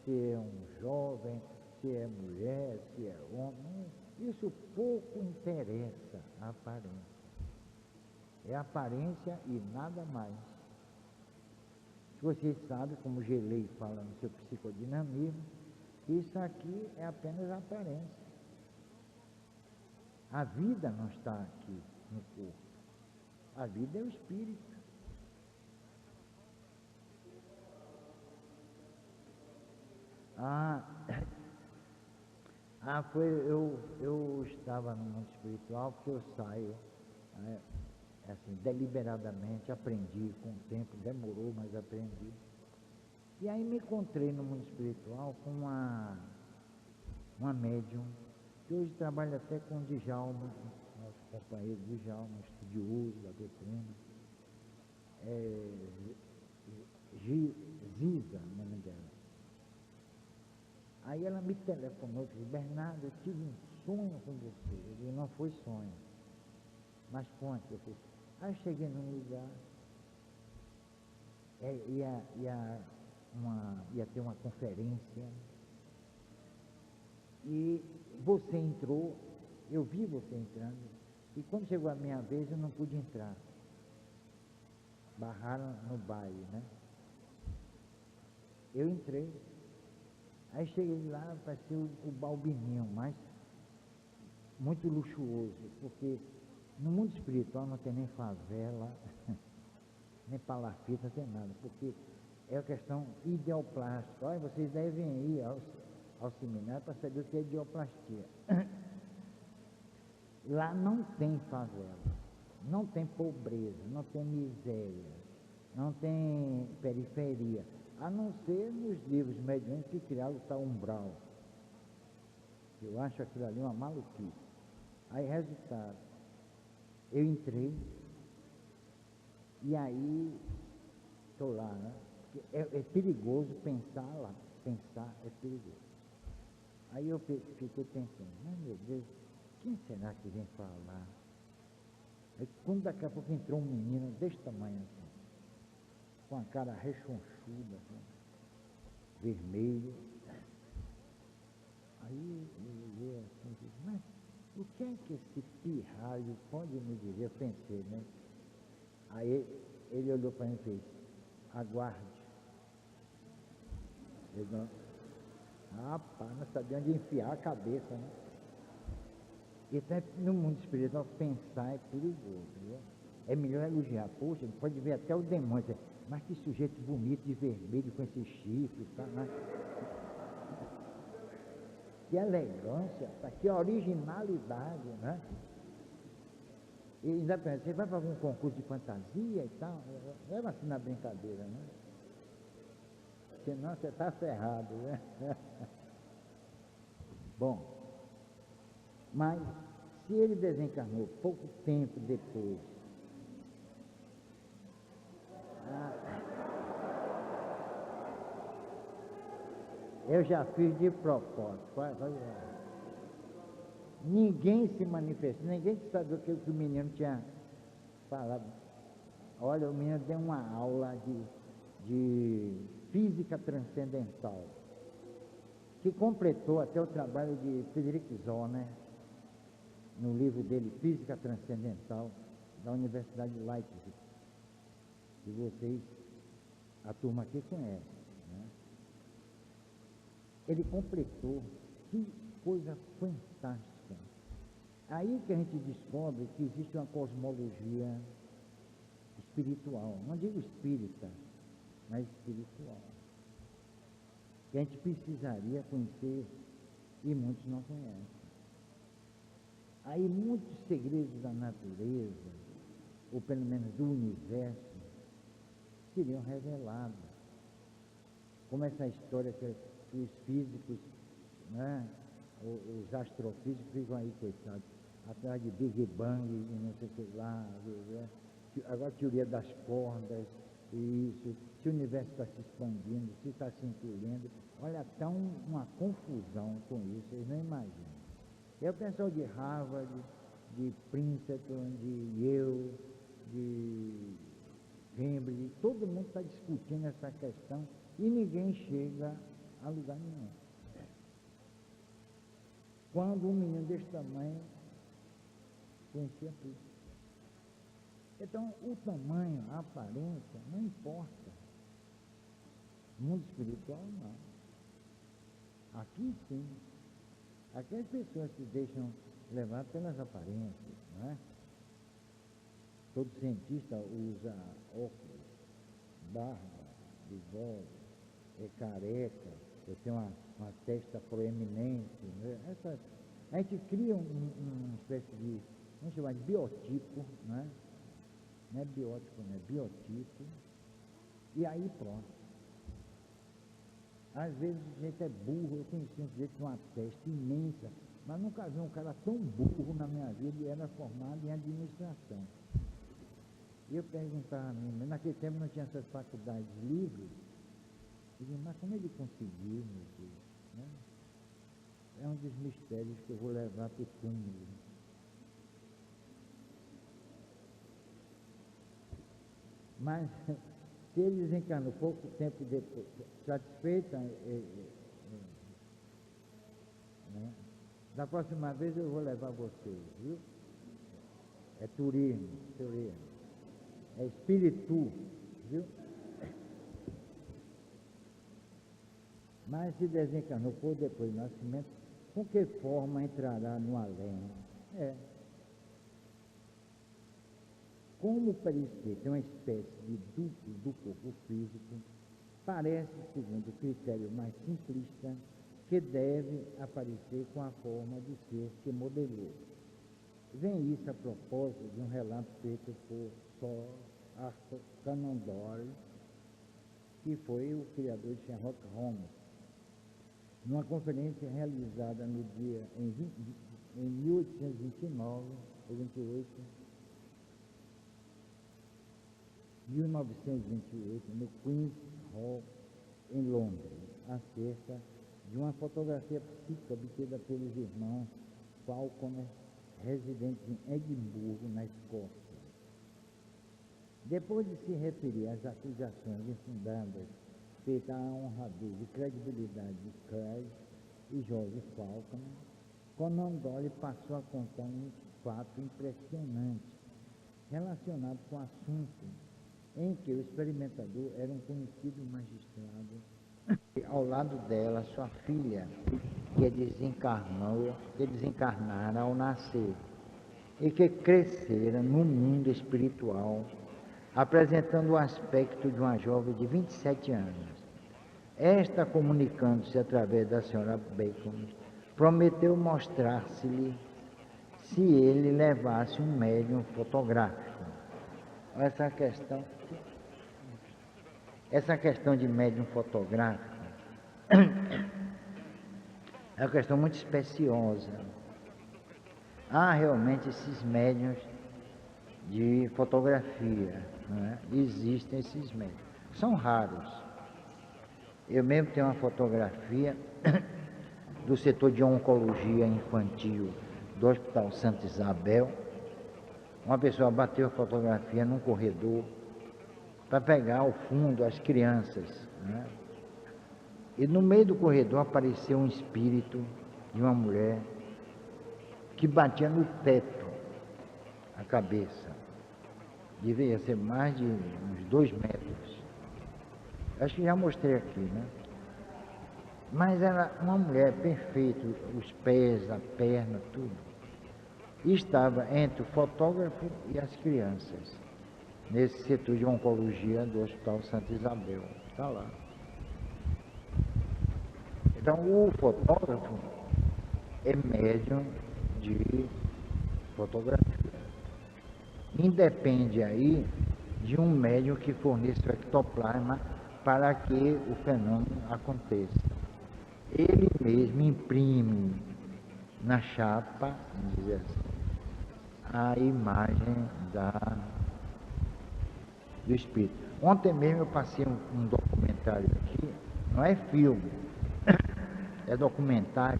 se é um jovem, se é mulher, se é homem, isso pouco interessa a aparência. É aparência e nada mais. Se vocês sabem, como Gelei fala no seu psicodinamismo, isso aqui é apenas aparência. A vida não está aqui no corpo. A vida é o espírito. Eu estava no mundo espiritual, porque eu saio, né, assim, deliberadamente, aprendi com o tempo, demorou, mas aprendi. E aí me encontrei no mundo espiritual com uma médium, que hoje trabalha até com o Djalma, nosso companheiro Djalma, estudioso da doutrina. Ziza, o nome dela. Aí ela me telefonou e disse, Bernardo, eu tive um sonho com você. Eu disse, não foi sonho. Mas conte, eu fiz. Aí eu cheguei num lugar, ia ter uma conferência, e você entrou, eu vi você entrando, e quando chegou a minha vez eu não pude entrar. Barraram no baile, né? Eu entrei, aí cheguei lá, parecia o Balbininho, mas muito luxuoso, porque no mundo espiritual não tem nem favela, nem palafita, não tem nada, porque é a questão ideoplástica. Olha, vocês devem ir ao seminário para saber o que é ideoplastia. Lá não tem favela, não tem pobreza, não tem miséria, não tem periferia, a não ser nos livros medianos que criaram o tal umbral. Eu acho aquilo ali uma maluquice. Aí, resultado, eu entrei, e aí estou lá, né? Porque é perigoso pensar lá, pensar é perigoso. Aí eu fiquei pensando, meu Deus, quem será que vem falar? Aí quando daqui a pouco entrou um menino desse tamanho assim, com a cara rechonchuda, assim, vermelho. Aí eu olhei assim e disse, mas o que é que esse pirralho pode me dizer? Eu pensei, né? Aí ele olhou para mim e fez, aguarde. Eu não, rapaz, não sabia onde enfiar a cabeça, né? Então, no mundo espiritual, pensar é perigoso, viu? É melhor elogiar. Poxa, pode ver até o demônio, mas que sujeito bonito de vermelho com esses chifres, tá, né? Que elegância, tá? Que originalidade, né? E ainda pensa, você vai para algum concurso de fantasia e tal? Leva assim na brincadeira, né? Senão você está ferrado, né? Bom, mas se ele desencarnou pouco tempo depois, eu já fiz de propósito. Ninguém se manifestou, ninguém sabia o que o menino tinha falado. Olha, o menino deu uma aula de física transcendental, que completou até o trabalho de Frederick Zoller, no livro dele, Física Transcendental, da Universidade de Leipzig, que vocês, a turma aqui conhece, né? Ele completou, que coisa fantástica. Aí que a gente descobre que existe uma cosmologia espiritual, não digo espírita, mas espiritual, que a gente precisaria conhecer e muitos não conhecem. Aí muitos segredos da natureza, ou pelo menos do universo, seriam revelados. Como essa história que os físicos, né, os astrofísicos ficam aí, coitados, atrás de Big Bang e não sei o que lá, né? Agora a teoria das cordas, e isso, se o universo está se expandindo, se está se encolhendo, olha, está uma confusão com isso, vocês não imaginam. É o pessoal de Harvard, de Princeton, de Yale, de Cambridge, todo mundo está discutindo essa questão e ninguém chega a lugar nenhum. Quando um menino desse tamanho conhecia tudo. Então, o tamanho, a aparência, não importa. No mundo espiritual, não. Aqui, sim. Aqui as pessoas se deixam levar pelas aparências, não é? Todo cientista usa óculos, barba, bigode, é careca, eu tenho uma testa proeminente, né? A gente cria uma espécie de, vamos chamar de biotipo, né? Não é biótipo, não é biotipo, e aí pronto. Às vezes a gente é burro, eu conheci um sujeito com uma testa imensa, mas nunca vi um cara tão burro na minha vida e era formado em administração. E eu perguntava a mim, mas naquele tempo não tinha essas faculdades livres. Eu digo, mas como ele conseguiu, meu Deus? Né? É um dos mistérios que eu vou levar para o túmulo. Mas se ele desencarnou pouco tempo depois, satisfeita, né? Da próxima vez eu vou levar vocês, viu? É turismo, é espírito, viu? Mas se desencarnou por depois do nascimento, com que forma entrará no além? Como o perispírito é uma espécie de duplo do corpo físico, parece, segundo o critério mais simplista, que deve aparecer com a forma de ser que modelou. Vem isso a propósito de um relato feito por Sir Arthur Conan Doyle, que foi o criador de Sherlock Holmes, numa conferência realizada no dia em 1829 ou 28, 1928, no Queen's Hall, em Londres, acerca de uma fotografia psíquica obtida pelos irmãos Falconer, residentes em Edimburgo, na Escócia. Depois de se referir às acusações infundadas feitas à honradez e credibilidade de Craig e George Falconer, Conan Doyle passou a contar um fato impressionante relacionado com o assunto em que o experimentador era um conhecido magistrado, e ao lado dela sua filha, que desencarnara ao nascer e que crescera no mundo espiritual, apresentando o aspecto de uma jovem de 27 anos. Esta, comunicando-se através da senhora Bacon, prometeu mostrar-se-lhe se ele levasse um médium fotográfico. Essa questão de médium fotográfico é uma questão muito especiosa. Há realmente esses médiuns de fotografia, não é? Existem esses médiuns. São raros. Eu mesmo tenho uma fotografia do setor de oncologia infantil do Hospital Santa Isabel. Uma pessoa bateu a fotografia num corredor para pegar ao fundo as crianças, né? E no meio do corredor apareceu um espírito de uma mulher que batia no teto a cabeça. Devia ser mais de uns 2 metros. Acho que já mostrei aqui, né? Mas era uma mulher perfeita, os pés, a perna, tudo. E estava entre o fotógrafo e as crianças, nesse setor de oncologia do Hospital Santa Isabel. Está lá. Então, o fotógrafo é médium de fotografia. Independe aí de um médium que forneça o ectoplasma para que o fenômeno aconteça. Ele mesmo imprime na chapa, vamos dizer assim, a imagem do espírito. Ontem mesmo eu passei um documentário aqui, não é filme, é documentário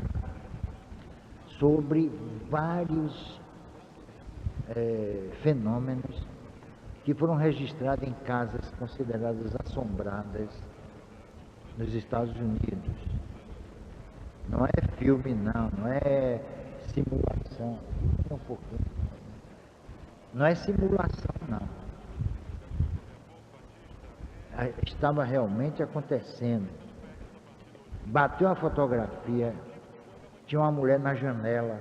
sobre vários fenômenos que foram registrados em casas consideradas assombradas nos Estados Unidos. Não é filme, não é simulação. Um pouquinho. Não é simulação, não. Estava realmente acontecendo. Bateu a fotografia, tinha uma mulher na janela.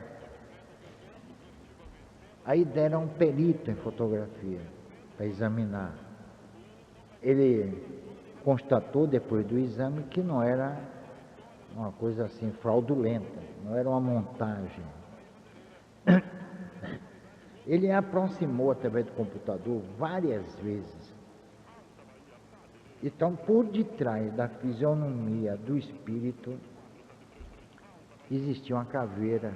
Aí deram um perito em fotografia para examinar. Ele constatou depois do exame que não era uma coisa assim fraudulenta, não era uma montagem. Ele aproximou através do computador várias vezes. Então, por detrás da fisionomia do espírito, existia uma caveira.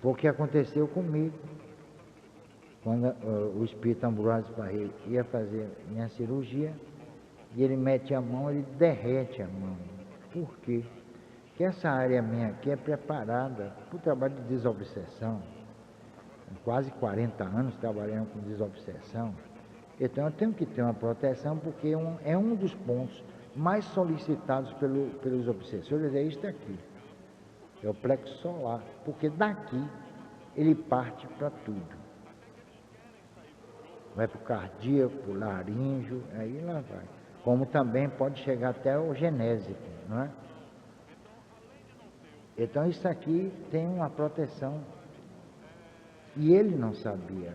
Foi o que aconteceu comigo. Quando o espírito Ambrósio Parreira ia fazer minha cirurgia, e ele mete a mão, ele derrete a mão. Por quê? Porque essa área minha aqui é preparada para o trabalho de desobsessão. Quase 40 anos trabalhando com desobsessão. Então eu tenho que ter uma proteção, porque é um dos pontos mais solicitados pelos obsessores, é este aqui. É o plexo solar, porque daqui ele parte para tudo. Vai para o cardíaco, para o laríngeo, aí lá vai. Como também pode chegar até o genésico, não é? Então isso aqui tem uma proteção. E ele não sabia.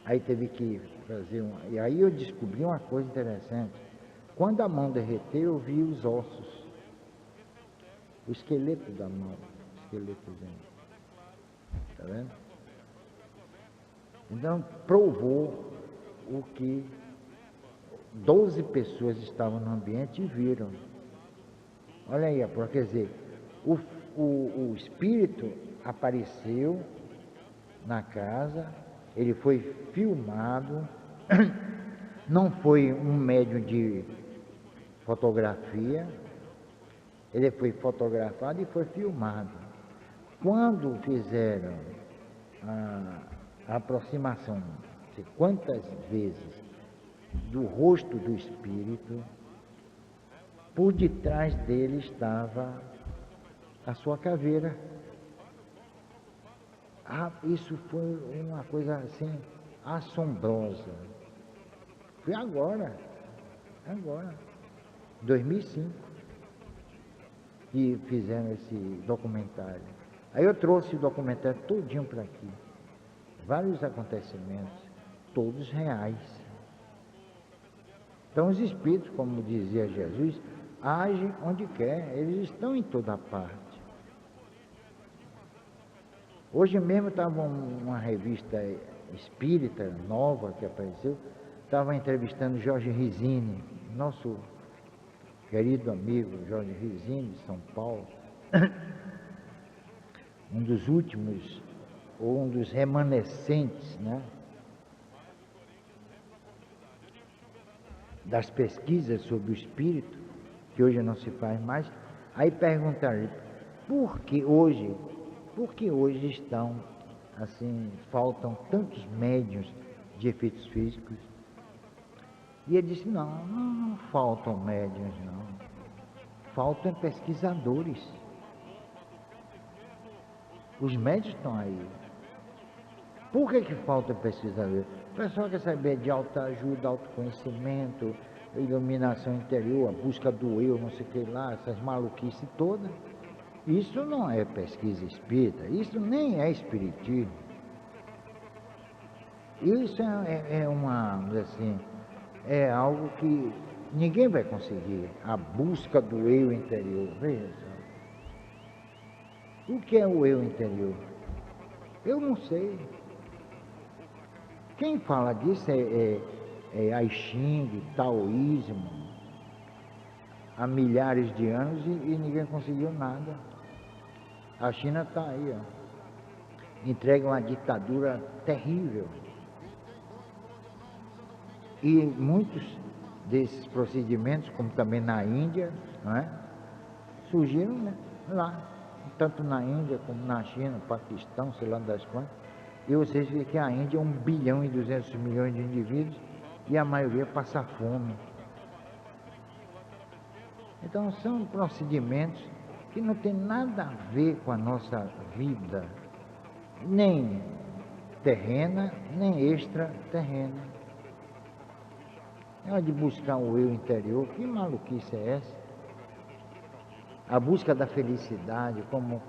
Aí teve que fazer E aí eu descobri uma coisa interessante. Quando a mão derreteu, eu vi os ossos. O esqueleto da mão. O esqueletozinho. Está vendo? Então provou o que 12 pessoas estavam no ambiente e viram. Olha aí, quer dizer, o espírito apareceu na casa, ele foi filmado, não foi um médium de fotografia, ele foi fotografado e foi filmado. Quando fizeram a aproximação, de quantas vezes, do rosto do espírito, por detrás dele estava a sua caveira. Isso foi uma coisa assim assombrosa. Foi agora, 2005, que fizeram esse documentário. Aí eu trouxe o documentário todinho para aqui. Vários acontecimentos, todos reais. Então os espíritos, como dizia Jesus, agem onde quer, eles estão em toda parte. Hoje mesmo estava uma revista espírita nova que apareceu, estava entrevistando Jorge Risini, nosso querido amigo Jorge Risini, de São Paulo, um dos últimos, ou um dos remanescentes, né, das pesquisas sobre o espírito, que hoje não se faz mais. Aí perguntaram, por que hoje estão, assim, faltam tantos médiuns de efeitos físicos? E ele disse, não faltam médiuns, não. Faltam pesquisadores. Os médiuns estão aí. Por que falta pesquisadores? O pessoal quer saber de autoajuda, autoconhecimento, iluminação interior, a busca do eu, não sei o que lá, essas maluquices todas. Isso não é pesquisa espírita, isso nem é espiritismo. Isso é algo que ninguém vai conseguir. A busca do eu interior. Veja só. O que é o eu interior? Eu não sei. Quem fala disso é I Ching, taoísmo, há milhares de anos e ninguém conseguiu nada. A China está aí, ó. Entrega uma ditadura terrível. E muitos desses procedimentos, como também na Índia, não é? Surgiram, né, lá, tanto na Índia como na China, Paquistão, sei lá das quantas. E vocês veem que a Índia é 1 bilhão e 200 milhões de indivíduos e a maioria passa fome. Então são procedimentos que não tem nada a ver com a nossa vida, nem terrena, nem extraterrena. É hora de buscar o eu interior. Que maluquice é essa? A busca da felicidade, como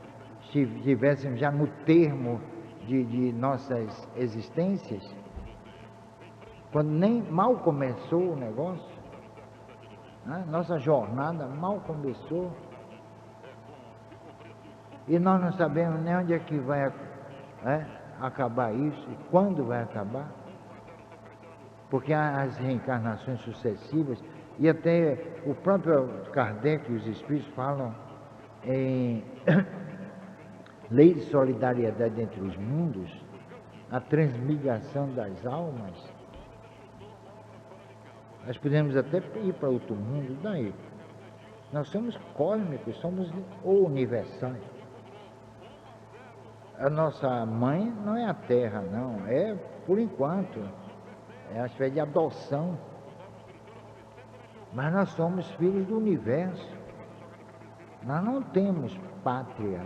se estivéssemos já no termo de nossas existências, quando nem mal começou o negócio, né? Nossa jornada mal começou, e nós não sabemos nem onde é que vai acabar isso, e quando vai acabar. Porque as reencarnações sucessivas, e até o próprio Kardec e os Espíritos falam em lei de solidariedade entre os mundos, a transmigração das almas. Nós podemos até ir para outro mundo, daí. Nós somos cósmicos, somos universais. A nossa mãe não é a Terra, não. É, por enquanto, é uma espécie de adoção. Mas nós somos filhos do universo. Nós não temos pátria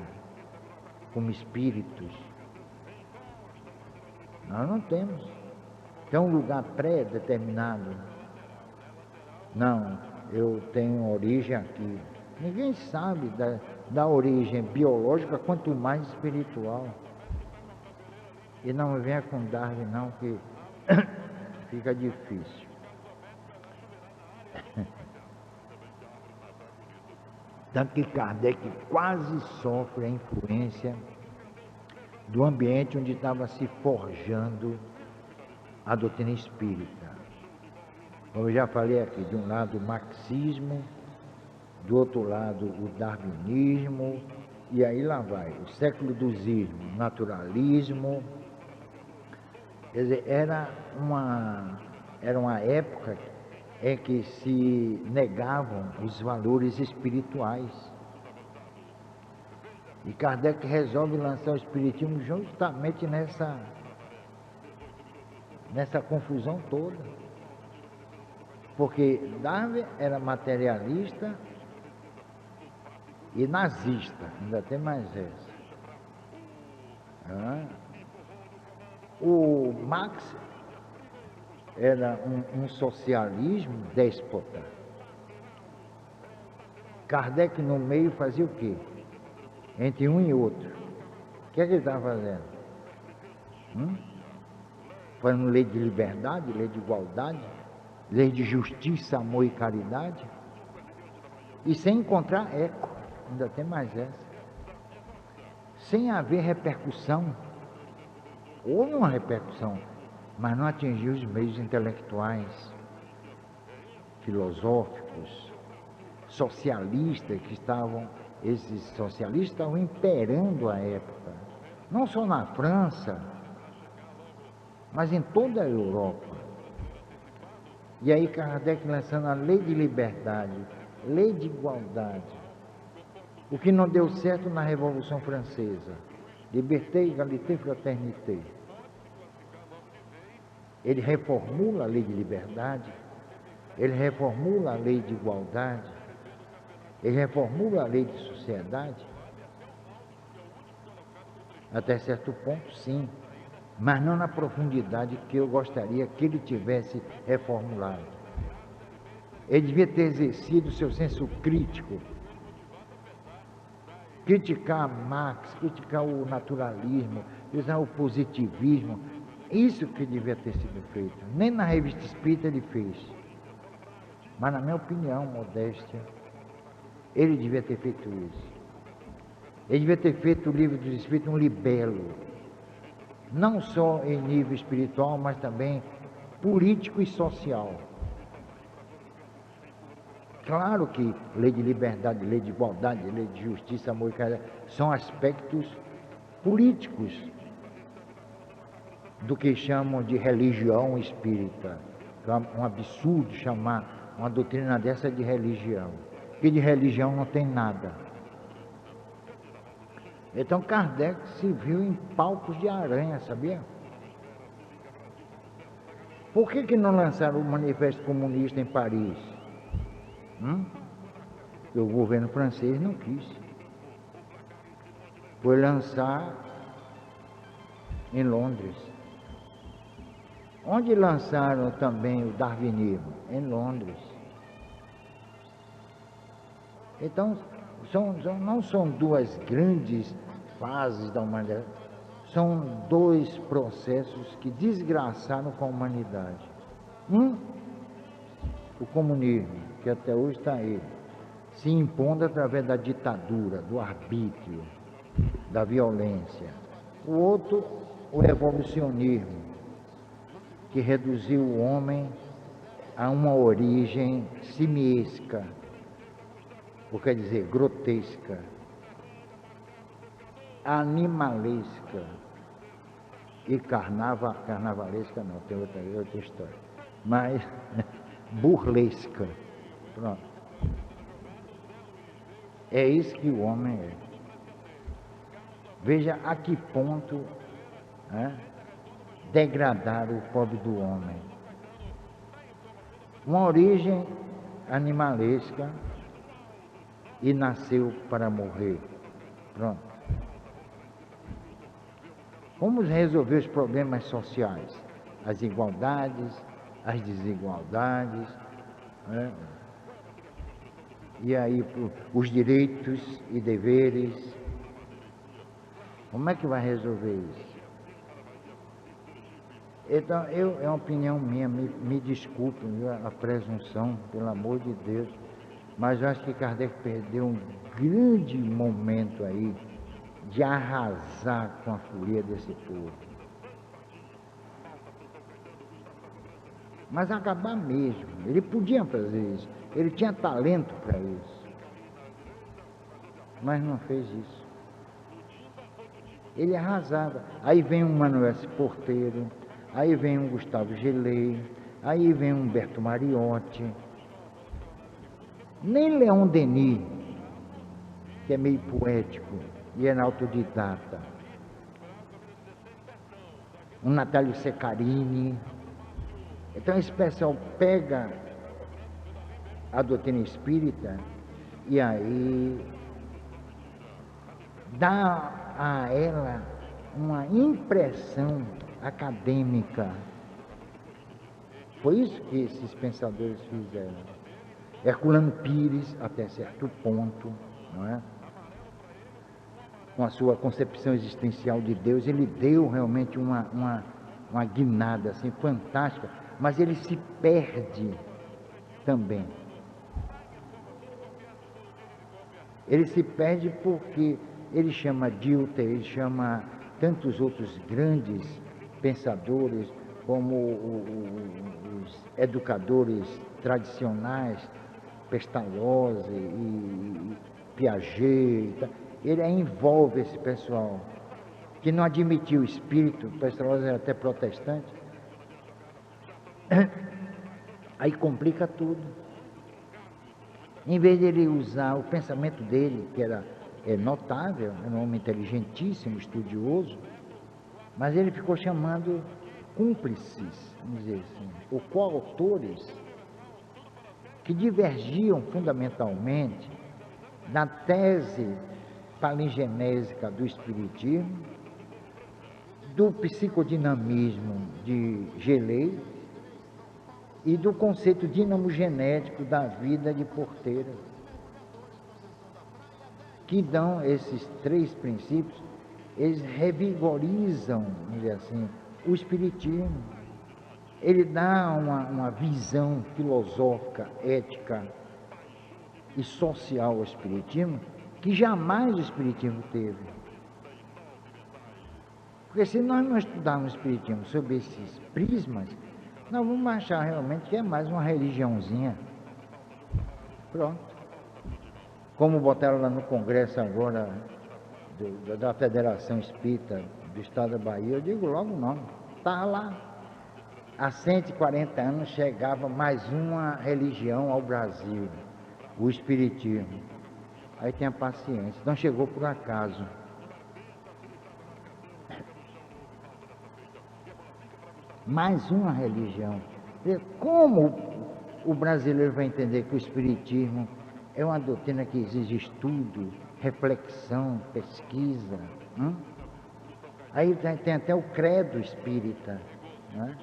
como espíritos. Nós não temos. Tem um lugar pré-determinado. Não, eu tenho origem aqui. Ninguém sabe da origem biológica, quanto mais espiritual. E não venha com Darwin não, que fica difícil. Tanto que Kardec quase sofre a influência do ambiente onde estava se forjando a doutrina espírita. Como eu já falei aqui, de um lado o marxismo, do outro lado o darwinismo, e aí lá vai, o século dos ismos, naturalismo. Quer dizer, era uma época em que se negavam os valores espirituais. E Kardec resolve lançar o espiritismo justamente nessa confusão toda. Porque Darwin era materialista e nazista, ainda tem mais essa. O Marx era um socialismo déspota. Kardec no meio fazia o quê? Entre um e outro. O que é que ele estava fazendo? Fazendo lei de liberdade, lei de igualdade, lei de justiça, amor e caridade. E sem encontrar eco, ainda tem mais essa. Sem haver repercussão. Houve uma repercussão, mas não atingiu os meios intelectuais, filosóficos, socialistas que estavam, esses socialistas estavam imperando a época, não só na França, mas em toda a Europa. E aí Kardec lançando a lei de liberdade, lei de igualdade, o que não deu certo na Revolução Francesa, liberté, égalité, fraternité. Ele reformula a lei de liberdade, ele reformula a lei de igualdade, ele reformula a lei de sociedade. Até certo ponto, sim, mas não na profundidade que eu gostaria que ele tivesse reformulado. Ele devia ter exercido o seu senso crítico, criticar Marx, criticar o naturalismo, criticar o positivismo. Isso que devia ter sido feito. Nem na Revista Espírita ele fez. Mas na minha opinião, modéstia, ele devia ter feito isso. Ele devia ter feito o Livro dos Espíritos um libelo. Não só em nível espiritual, mas também político e social. Claro que lei de liberdade, lei de igualdade, lei de justiça, amor e caridade são aspectos políticos do que chamam de religião espírita. É um absurdo chamar uma doutrina dessa de religião, porque de religião não tem nada. Então Kardec se viu em palcos de aranha, sabia? Por que não lançaram o Manifesto Comunista em Paris? Porque o governo francês não quis. Foi lançar em Londres. Onde lançaram também o darwinismo? Em Londres. Então, não são duas grandes fases da humanidade, são dois processos que desgraçaram com a humanidade. O comunismo, que até hoje está aí, se impondo através da ditadura, do arbítrio, da violência. O outro, o evolucionismo, que reduziu o homem a uma origem simiesca, ou quer dizer, grotesca. animalesca e carnavalesca não, tem outra história, mas burlesca. Pronto. É isso que o homem é. Veja a que ponto degradaram o pobre do homem. Uma origem animalesca e nasceu para morrer. Pronto. Vamos resolver os problemas sociais, as igualdades, as desigualdades, e aí os direitos e deveres. Como é que vai resolver isso? Então, é uma opinião minha, me desculpem a presunção, pelo amor de Deus, mas eu acho que Kardec perdeu um grande momento aí de arrasar com a folia desse povo. Mas acabar mesmo, ele podia fazer isso, ele tinha talento para isso, mas não fez isso. Ele arrasava. Aí vem um Manuel S. Porteiro, aí vem um Gustavo Gelei, aí vem um Humberto Mariotti, nem Leon Denis, que é meio poético e era autodidata, um Natálio Secarini. Então esse pessoal pega a doutrina espírita e aí dá a ela uma impressão acadêmica. Foi isso que esses pensadores fizeram. Herculano Pires, até certo ponto, não é? Com a sua concepção existencial de Deus, ele deu realmente uma guinada assim, fantástica, mas ele se perde também. Ele se perde porque ele chama Dilthey, ele chama tantos outros grandes pensadores, como os educadores tradicionais, Pestalozzi e Piaget. Ele envolve esse pessoal, que não admitiu o espírito. Pestalozzi era até protestante. Aí complica tudo. Em vez de ele usar o pensamento dele, que era notável, era um homem inteligentíssimo, estudioso, mas ele ficou chamando cúmplices, vamos dizer assim, ou coautores, que divergiam fundamentalmente da tese palingenésica do espiritismo, do psicodinamismo de Gelei e do conceito dinamogenético da vida de Porteiro, que dão esses três princípios, eles revigorizam, vamos dizer assim, o espiritismo. Ele dá uma visão filosófica, ética e social ao espiritismo que jamais o espiritismo teve. Porque se nós não estudarmos o espiritismo sob esses prismas, nós vamos achar realmente que é mais uma religiãozinha. Pronto. Como botaram lá no Congresso agora da Federação Espírita do Estado da Bahia, eu digo logo não, está lá. Há 140 anos chegava mais uma religião ao Brasil, o Espiritismo. Aí tenha paciência, não chegou por acaso. Mais uma religião. Como o brasileiro vai entender que o Espiritismo é uma doutrina que exige estudo, reflexão, pesquisa? Aí tem até o credo espírita, né?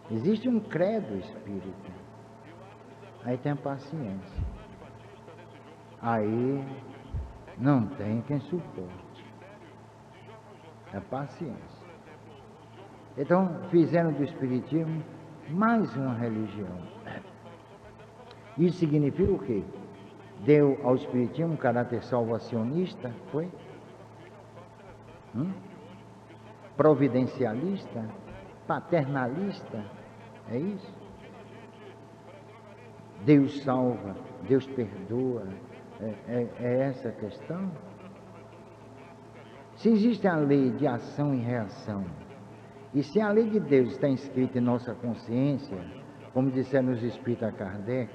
Existe um credo espírita. Aí tem a paciência. Aí não tem quem suporte. É paciência. Então fizeram do espiritismo mais uma religião. Isso significa o quê? Deu ao espiritismo um caráter salvacionista, foi? Providencialista? Paternalista? É isso? Deus salva, Deus perdoa. É essa a questão? Se existe a lei de ação e reação, e se a lei de Deus está inscrita em nossa consciência, como disseram os espíritos a Kardec,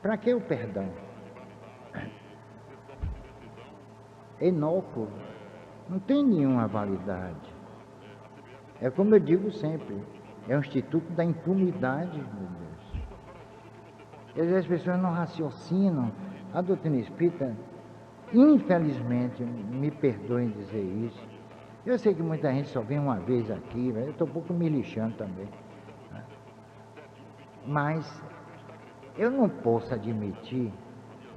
para que o perdão? É inócuo, não tem nenhuma validade. É como eu digo sempre, é um instituto da impunidade, meu Deus. E às vezes as pessoas não raciocinam. A doutrina espírita, infelizmente, me perdoem dizer isso, eu sei que muita gente só vem uma vez aqui, eu estou um pouco me lixando também, né? Mas eu não posso admitir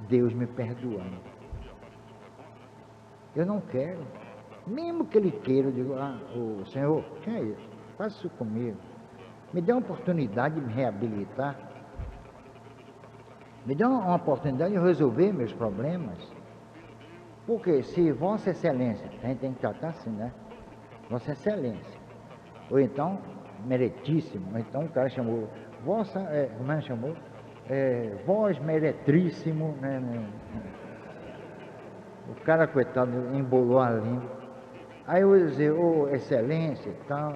Deus me perdoando. Eu não quero. Mesmo que Ele queira, eu digo, o Senhor, quem é isso? Faça isso comigo. Me dê uma oportunidade de me reabilitar. Me dê uma oportunidade de resolver meus problemas. Porque se Vossa Excelência, a gente tem que tratar assim, né? Vossa Excelência. Ou então, meritíssimo. Ou então o cara chamou, como é que chamou? Vós meretríssimo, né? O cara, coitado, embolou a língua. Aí eu ia dizer, ô Excelência e tal,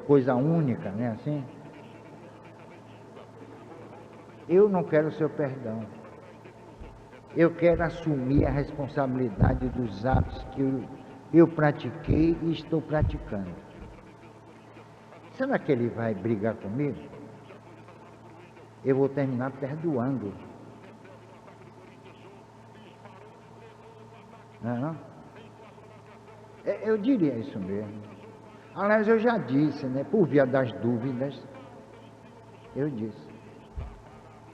coisa única, né? Assim. Eu não quero o seu perdão. Eu quero assumir a responsabilidade dos atos que eu pratiquei e estou praticando. Será que ele vai brigar comigo? Eu vou terminar perdoando. Não é não? Eu diria isso mesmo. Aliás, eu já disse, né? Por via das dúvidas, eu disse.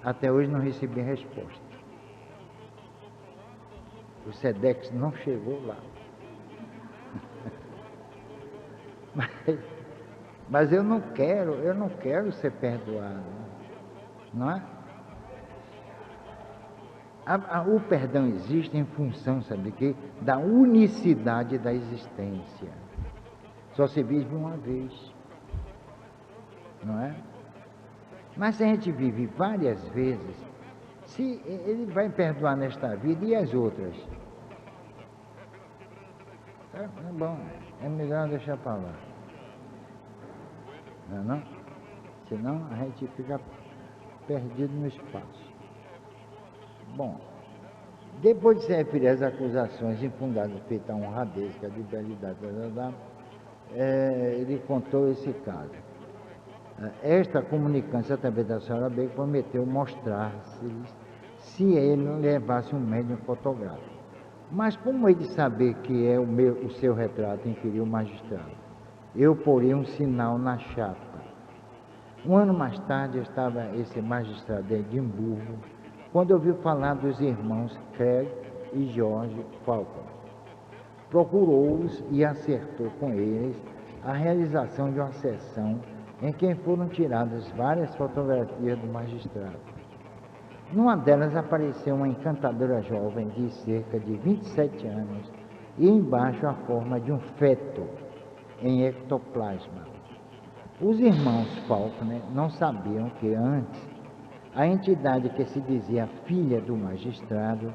Até hoje não recebi resposta. O SEDEX não chegou lá. Mas eu não quero ser perdoado. Não é? O perdão existe em função, sabe de quê? Da unicidade da existência. Só se vive uma vez. Não é? Mas se a gente vive várias vezes, se ele vai perdoar nesta vida e as outras? É bom, é melhor deixar para lá. Não é não? Senão a gente fica perdido no espaço. Bom, depois de se referir às acusações infundadas feitas à honradez, que a liberalidade, ele contou esse caso. Esta comunicante, através da senhora B, prometeu mostrar-se ele levasse um médium fotográfico. Mas como ele saber que é o seu retrato, inferiu o magistrado? Eu porei um sinal na chapa. Um ano mais tarde estava esse magistrado de Edimburgo, quando ouviu falar dos irmãos Craig e George Falcon. Procurou-os e acertou com eles a realização de uma sessão em que foram tiradas várias fotografias do magistrado. Numa delas apareceu uma encantadora jovem de cerca de 27 anos e embaixo a forma de um feto em ectoplasma. Os irmãos Faulkner não sabiam que antes a entidade que se dizia filha do magistrado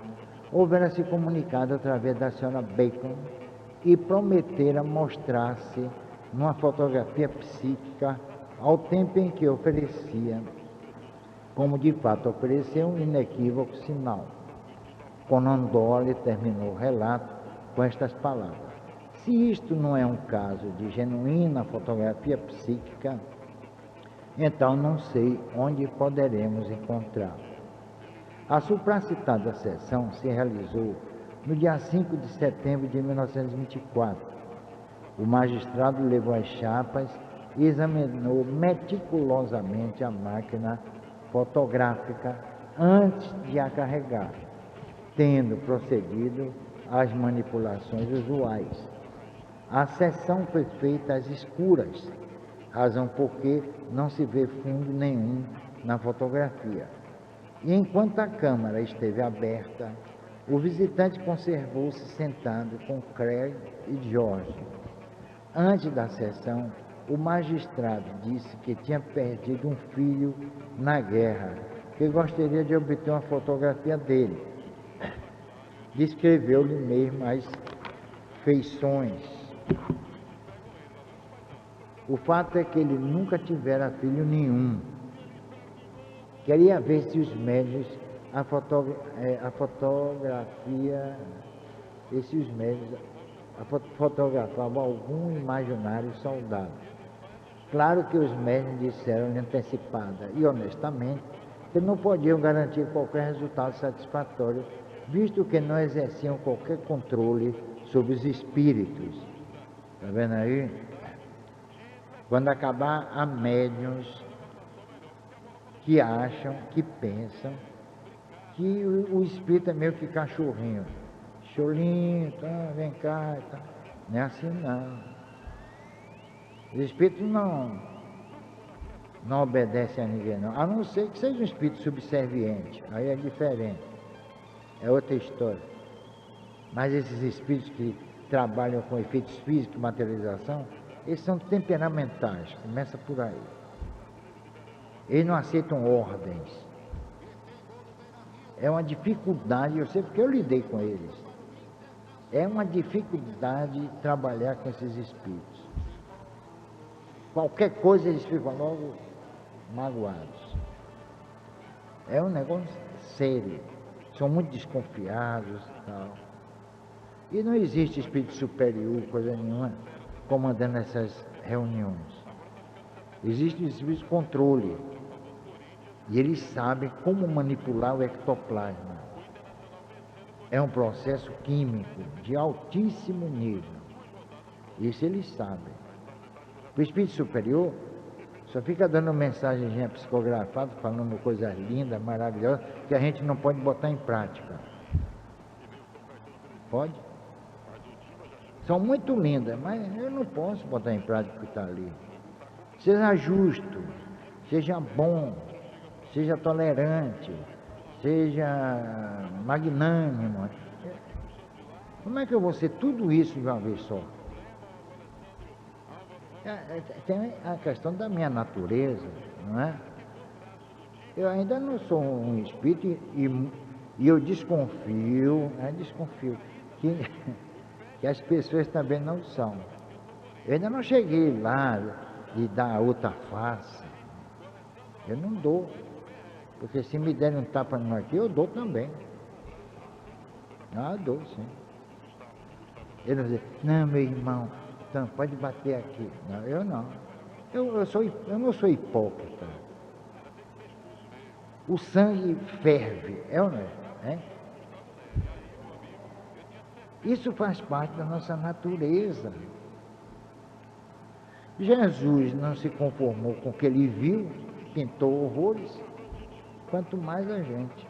houvera se comunicado através da senhora Bacon e prometera mostrar-se numa fotografia psíquica ao tempo em que oferecia, como de fato ofereceu, um inequívoco sinal. Conan Doyle terminou o relato com estas palavras: se isto não é um caso de genuína fotografia psíquica, então não sei onde poderemos encontrá-lo. A supracitada sessão se realizou no dia 5 de setembro de 1924. O magistrado levou as chapas e examinou meticulosamente a máquina fotográfica antes de a carregar, tendo procedido às manipulações usuais. A sessão foi feita às escuras, razão porque não se vê fundo nenhum na fotografia. E enquanto a câmara esteve aberta, o visitante conservou-se sentado com Craig e George. Antes da sessão, o magistrado disse que tinha perdido um filho na guerra, que gostaria de obter uma fotografia dele. descreveu-lhe mesmo as feições. O fato é que ele nunca tivera filho nenhum. Queria ver se os médios, a fotografia, esses médios fotografavam algum imaginário soldado. Claro que os médios disseram antecipada e honestamente que não podiam garantir qualquer resultado satisfatório, visto que não exerciam qualquer controle sobre os espíritos. Está vendo aí? Quando acabar, há médiuns que acham, que pensam que o espírito é meio que cachorrinho. Cholinho, tá, vem cá, tá. Não é assim não. O espírito não obedece a ninguém não, a não ser que seja um espírito subserviente, aí é diferente, é outra história. Mas esses espíritos que trabalham com efeitos físicos e materialização, eles são temperamentais, começa por aí. Eles não aceitam ordens. É uma dificuldade, eu sei porque eu lidei com eles. É uma dificuldade trabalhar com esses espíritos. Qualquer coisa eles ficam logo magoados. É um negócio sério. São muito desconfiados e tal. E não existe espírito superior, coisa nenhuma, comandando essas reuniões. Existe o espírito de controle. E eles sabem como manipular o ectoplasma. É um processo químico de altíssimo nível. Isso eles sabem. O espírito superior só fica dando mensagenzinha psicografada, falando coisas lindas, maravilhosas, que a gente não pode botar em prática. Pode? São muito lindas, mas eu não posso botar em prática o que está ali. Seja justo, seja bom, seja tolerante, seja magnânimo. Como é que eu vou ser tudo isso de uma vez só? Tem a questão da minha natureza, não é? Eu ainda não sou um espírito e eu desconfio que as pessoas também não são. Eu ainda não cheguei lá de dar outra face. Eu não dou. Porque se me derem um tapa aqui, eu dou também. Ah, eu dou, sim. Ele vai dizer, não, meu irmão, então, pode bater aqui. Não, eu não. Eu não sou hipócrita. O sangue ferve, é ou não é? Isso faz parte da nossa natureza. Jesus não se conformou com o que ele viu, pintou horrores, quanto mais a gente.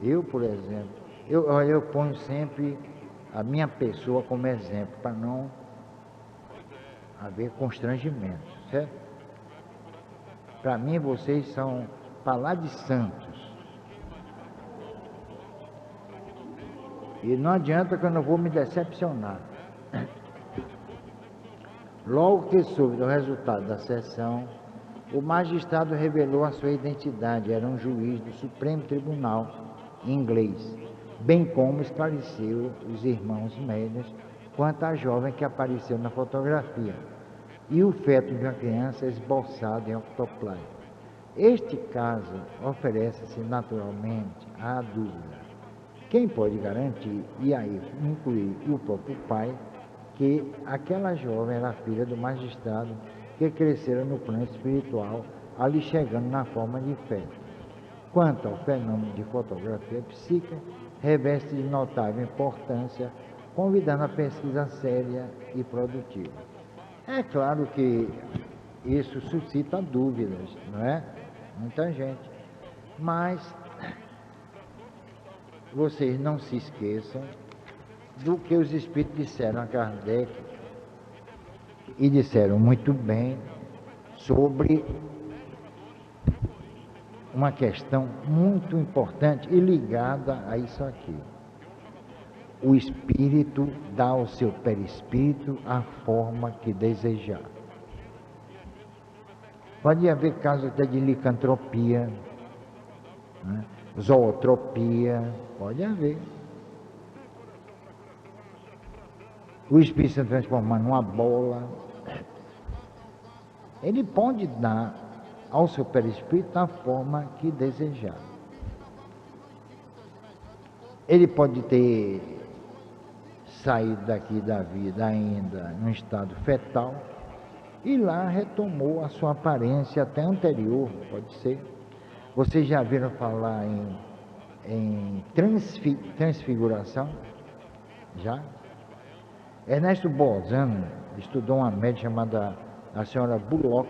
Eu, por exemplo, eu ponho sempre a minha pessoa como exemplo, para não haver constrangimento, certo? Para mim, vocês são para lá de santos. E não adianta que eu não vou me decepcionar. Logo que soube do resultado da sessão, o magistrado revelou a sua identidade, era um juiz do Supremo Tribunal inglês, bem como esclareceu os irmãos médios quanto à jovem que apareceu na fotografia e o feto de uma criança esboçado em octoplasma. Este caso oferece-se naturalmente à dúvida. Quem pode garantir, e aí incluir o próprio pai, que aquela jovem era filha do magistrado que crescera no plano espiritual, ali chegando na forma de feto? Quanto ao fenômeno de fotografia psíquica, reveste de notável importância, convidando a pesquisa séria e produtiva. É claro que isso suscita dúvidas, não é? Muita gente. Mas vocês não se esqueçam do que os espíritos disseram a Kardec, e disseram muito bem, sobre uma questão muito importante e ligada a isso aqui. O espírito dá ao seu perispírito a forma que desejar. Pode haver casos até de licantropia, né? Zootropia, pode haver. o espírito se transformar numa bola. Ele pode dar ao seu perispírito a forma que desejar. Ele pode ter saído daqui da vida ainda num estado fetal e lá retomou a sua aparência até anterior, pode ser. Vocês já viram falar em transfiguração? Já? Ernesto Bolzano estudou uma médica chamada a senhora Bullock.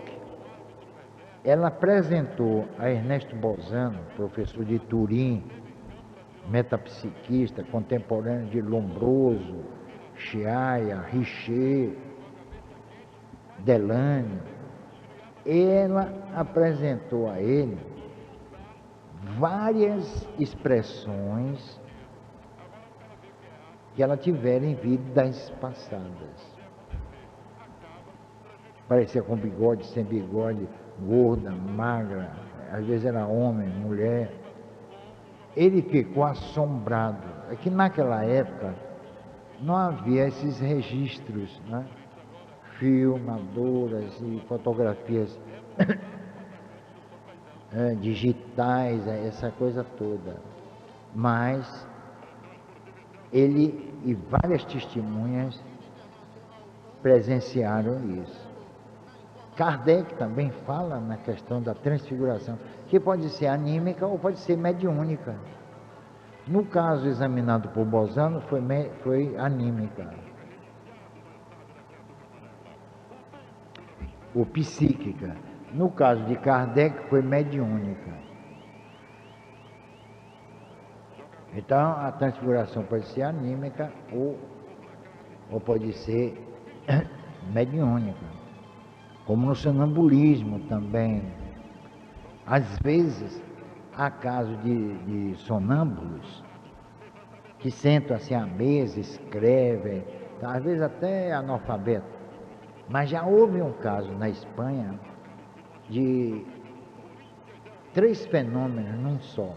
Ela apresentou a Ernesto Bolzano, professor de Turim, metapsiquista, contemporâneo de Lombroso, Sciarra, Richer, Delane. Ela apresentou a ele várias expressões que ela tivera em vidas passadas. Parecia com bigode, sem bigode, gorda, magra, às vezes era homem, mulher. Ele ficou assombrado. É que naquela época não havia esses registros, né? Filmadoras e fotografias digitais, essa coisa toda. Mas ele e várias testemunhas presenciaram isso. Kardec também fala na questão da transfiguração, que pode ser anímica ou pode ser mediúnica. No caso examinado por Bolzano, foi anímica. Ou psíquica. No caso de Kardec, foi mediúnica. Então, a transfiguração pode ser anímica ou pode ser mediúnica. Como no sonambulismo também. Às vezes, há casos de sonâmbulos que sentam assim à mesa, escrevem, às vezes até analfabeto. Mas já houve um caso na Espanha de 3 fenômenos num só.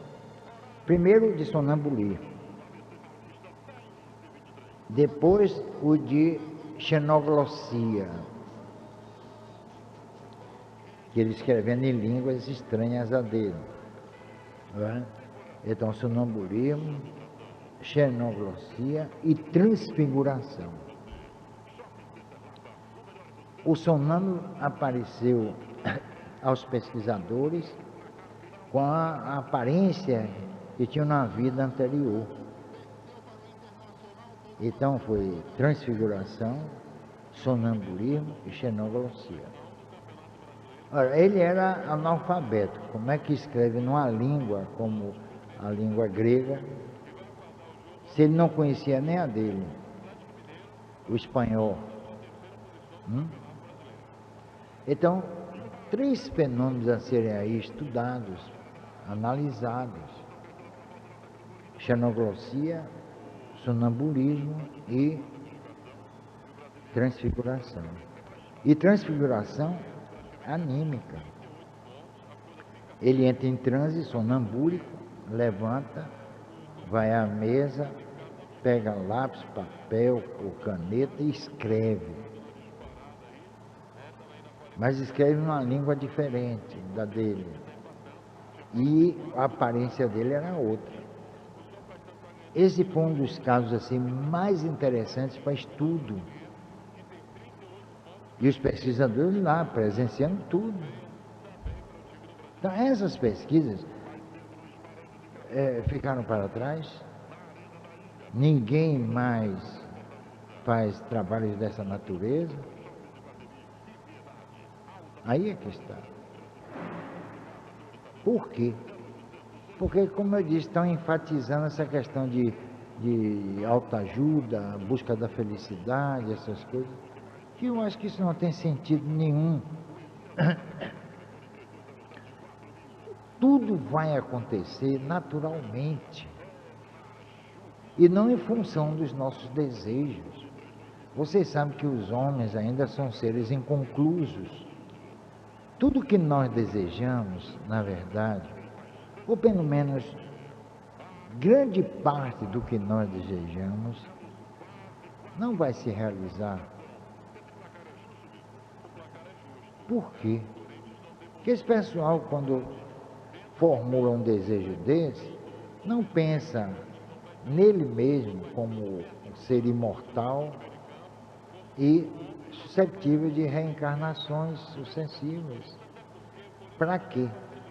Primeiro, de sonambulismo. Depois, o de xenoglossia, que ele escrevendo em línguas estranhas a dele. Então, sonambulismo, xenoglossia e transfiguração. O sonâmbulo apareceu aos pesquisadores com a aparência que tinha na vida anterior. Então, foi transfiguração, sonambulismo e xenoglossia. Ora, ele era analfabeto. Como é que escreve numa língua como a língua grega, se ele não conhecia nem a dele, o espanhol? Então, 3 fenômenos a serem aí estudados, analisados: xenoglossia, sonambulismo e transfiguração. E transfiguração anímica. Ele entra em transe sonambúlico, levanta, vai à mesa, pega lápis, papel ou caneta e escreve. Mas escreve numa língua diferente da dele. E a aparência dele era outra. Esse foi um dos casos assim mais interessantes para estudo. E os pesquisadores lá, presenciando tudo. Então, essas pesquisas ficaram para trás. Ninguém mais faz trabalhos dessa natureza. Aí é que está. Por quê? Porque, como eu disse, estão enfatizando essa questão de autoajuda, busca da felicidade, essas coisas, que eu acho que isso não tem sentido nenhum. Tudo vai acontecer naturalmente e não em função dos nossos desejos. Vocês sabem que os homens ainda são seres inconclusos. Tudo que nós desejamos, na verdade, ou pelo menos grande parte do que nós desejamos, não vai se realizar. Por quê? Porque esse pessoal, quando formula um desejo desse, não pensa nele mesmo como um ser imortal e suscetível de reencarnações sucessivas. Para quê?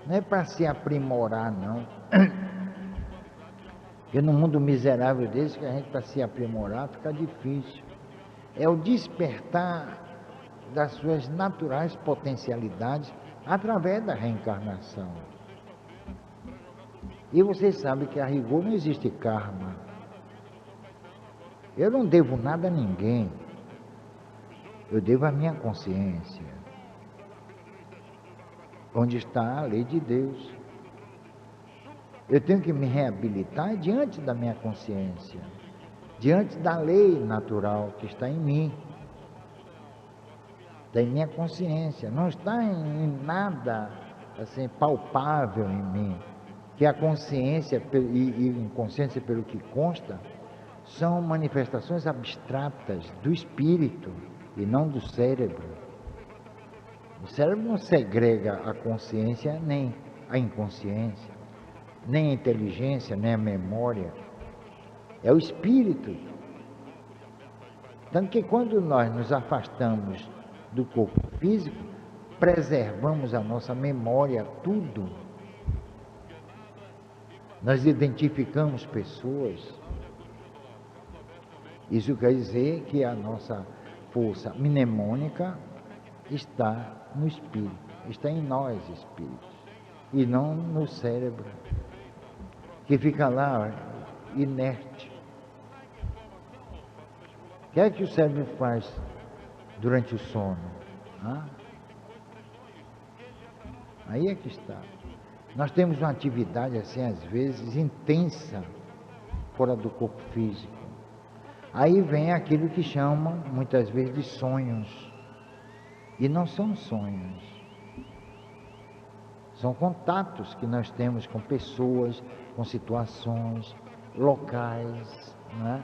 Não é para se aprimorar, não. Porque no mundo miserável desse, que a gente para se aprimorar fica difícil. É o despertar das suas naturais potencialidades através da reencarnação. E vocês sabem que a rigor não existe karma. Eu não devo nada a ninguém. Eu devo a minha consciência. Onde está a lei de Deus. Eu tenho que me reabilitar diante da minha consciência, diante da lei natural que está em mim, da minha consciência. Não está em nada assim palpável em mim, que a consciência e inconsciência, pelo que consta, são manifestações abstratas do espírito e não do cérebro. O cérebro não segrega a consciência nem a inconsciência, nem a inteligência, nem a memória. É o espírito. Tanto que quando nós nos afastamos do corpo físico, preservamos a nossa memória, tudo. Nós identificamos pessoas. Isso quer dizer que a nossa força mnemônica está no espírito, está em nós, espíritos, e não no cérebro, que fica lá inerte. O que é que o cérebro faz durante o sono? Aí é que está. Nós temos uma atividade assim, às vezes, intensa, fora do corpo físico. Aí vem aquilo que chamam, muitas vezes, de sonhos. E não são sonhos. São contatos que nós temos com pessoas, com situações, locais, né?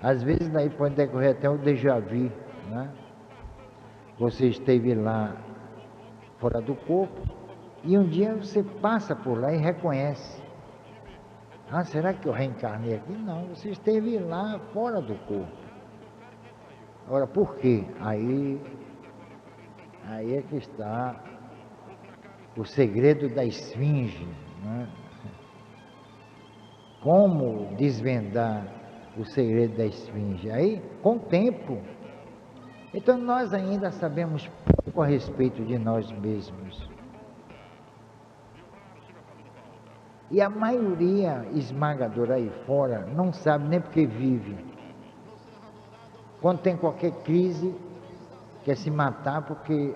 Às vezes daí pode decorrer até o déjà vu, né? Você esteve lá fora do corpo e um dia você passa por lá e reconhece. Ah, será que eu reencarnei aqui? Não, você esteve lá fora do corpo. Ora, por quê? Aí é que está o segredo da esfinge, né? Como desvendar o segredo da esfinge? Aí, com o tempo. Então, nós ainda sabemos pouco a respeito de nós mesmos. E a maioria esmagadora aí fora não sabe nem porque vive. Quando tem qualquer crise, quer se matar porque,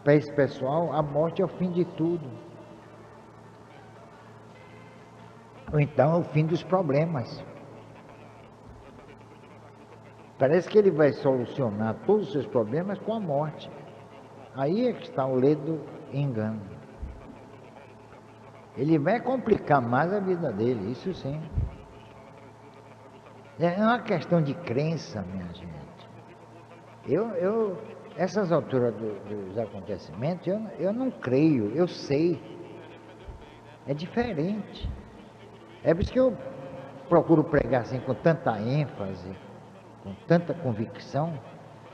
para esse pessoal, a morte é o fim de tudo. Ou então é o fim dos problemas. Parece que ele vai solucionar todos os seus problemas com a morte. Aí é que está o ledo engano. Ele vai complicar mais a vida dele, isso sim. É uma questão de crença, minha gente. Essas alturas dos acontecimentos, eu não creio, eu sei. É diferente. É por isso que eu procuro pregar assim com tanta ênfase, com tanta convicção,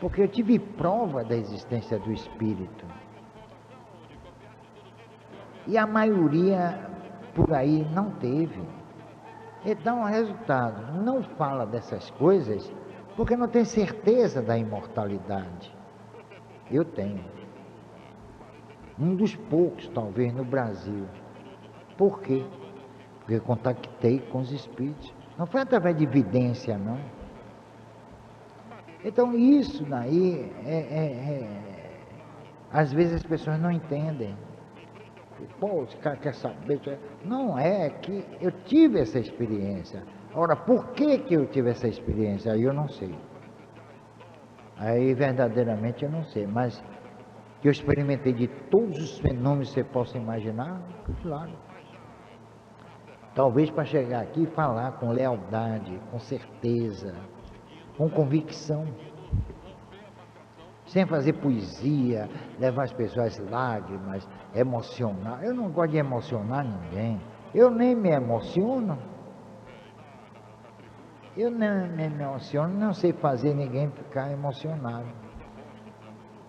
porque eu tive prova da existência do Espírito. E a maioria por aí não teve. Então, o resultado, não fala dessas coisas porque não tem certeza da imortalidade. Eu tenho. Um dos poucos, talvez, no Brasil. Por quê? Porque eu contactei com os espíritos. Não foi através de evidência, não. Então, isso daí, às vezes as pessoas não entendem. Pô, esse cara quer saber. Não é que eu tive essa experiência. Ora, por que eu tive essa experiência? Aí eu não sei. Aí verdadeiramente eu não sei. Mas que eu experimentei de todos os fenômenos que você possa imaginar, claro. Talvez para chegar aqui e falar com lealdade, com certeza, com convicção, sem fazer poesia, levar as pessoas às lágrimas, emocionar. Eu não gosto de emocionar ninguém. Eu nem me emociono. Eu nem me emociono, não sei fazer ninguém ficar emocionado.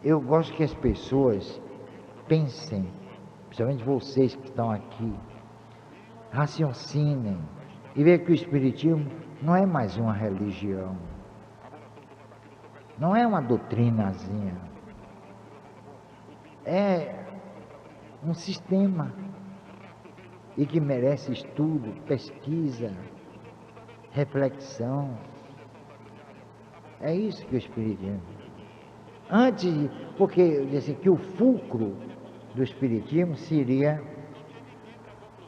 Eu gosto que as pessoas pensem, principalmente vocês que estão aqui, raciocinem e vejam que o Espiritismo não é mais uma religião, não é uma doutrinazinha, é um sistema e que merece estudo, pesquisa, reflexão. É isso que o Espiritismo. Porque eu disse que o fulcro do Espiritismo seria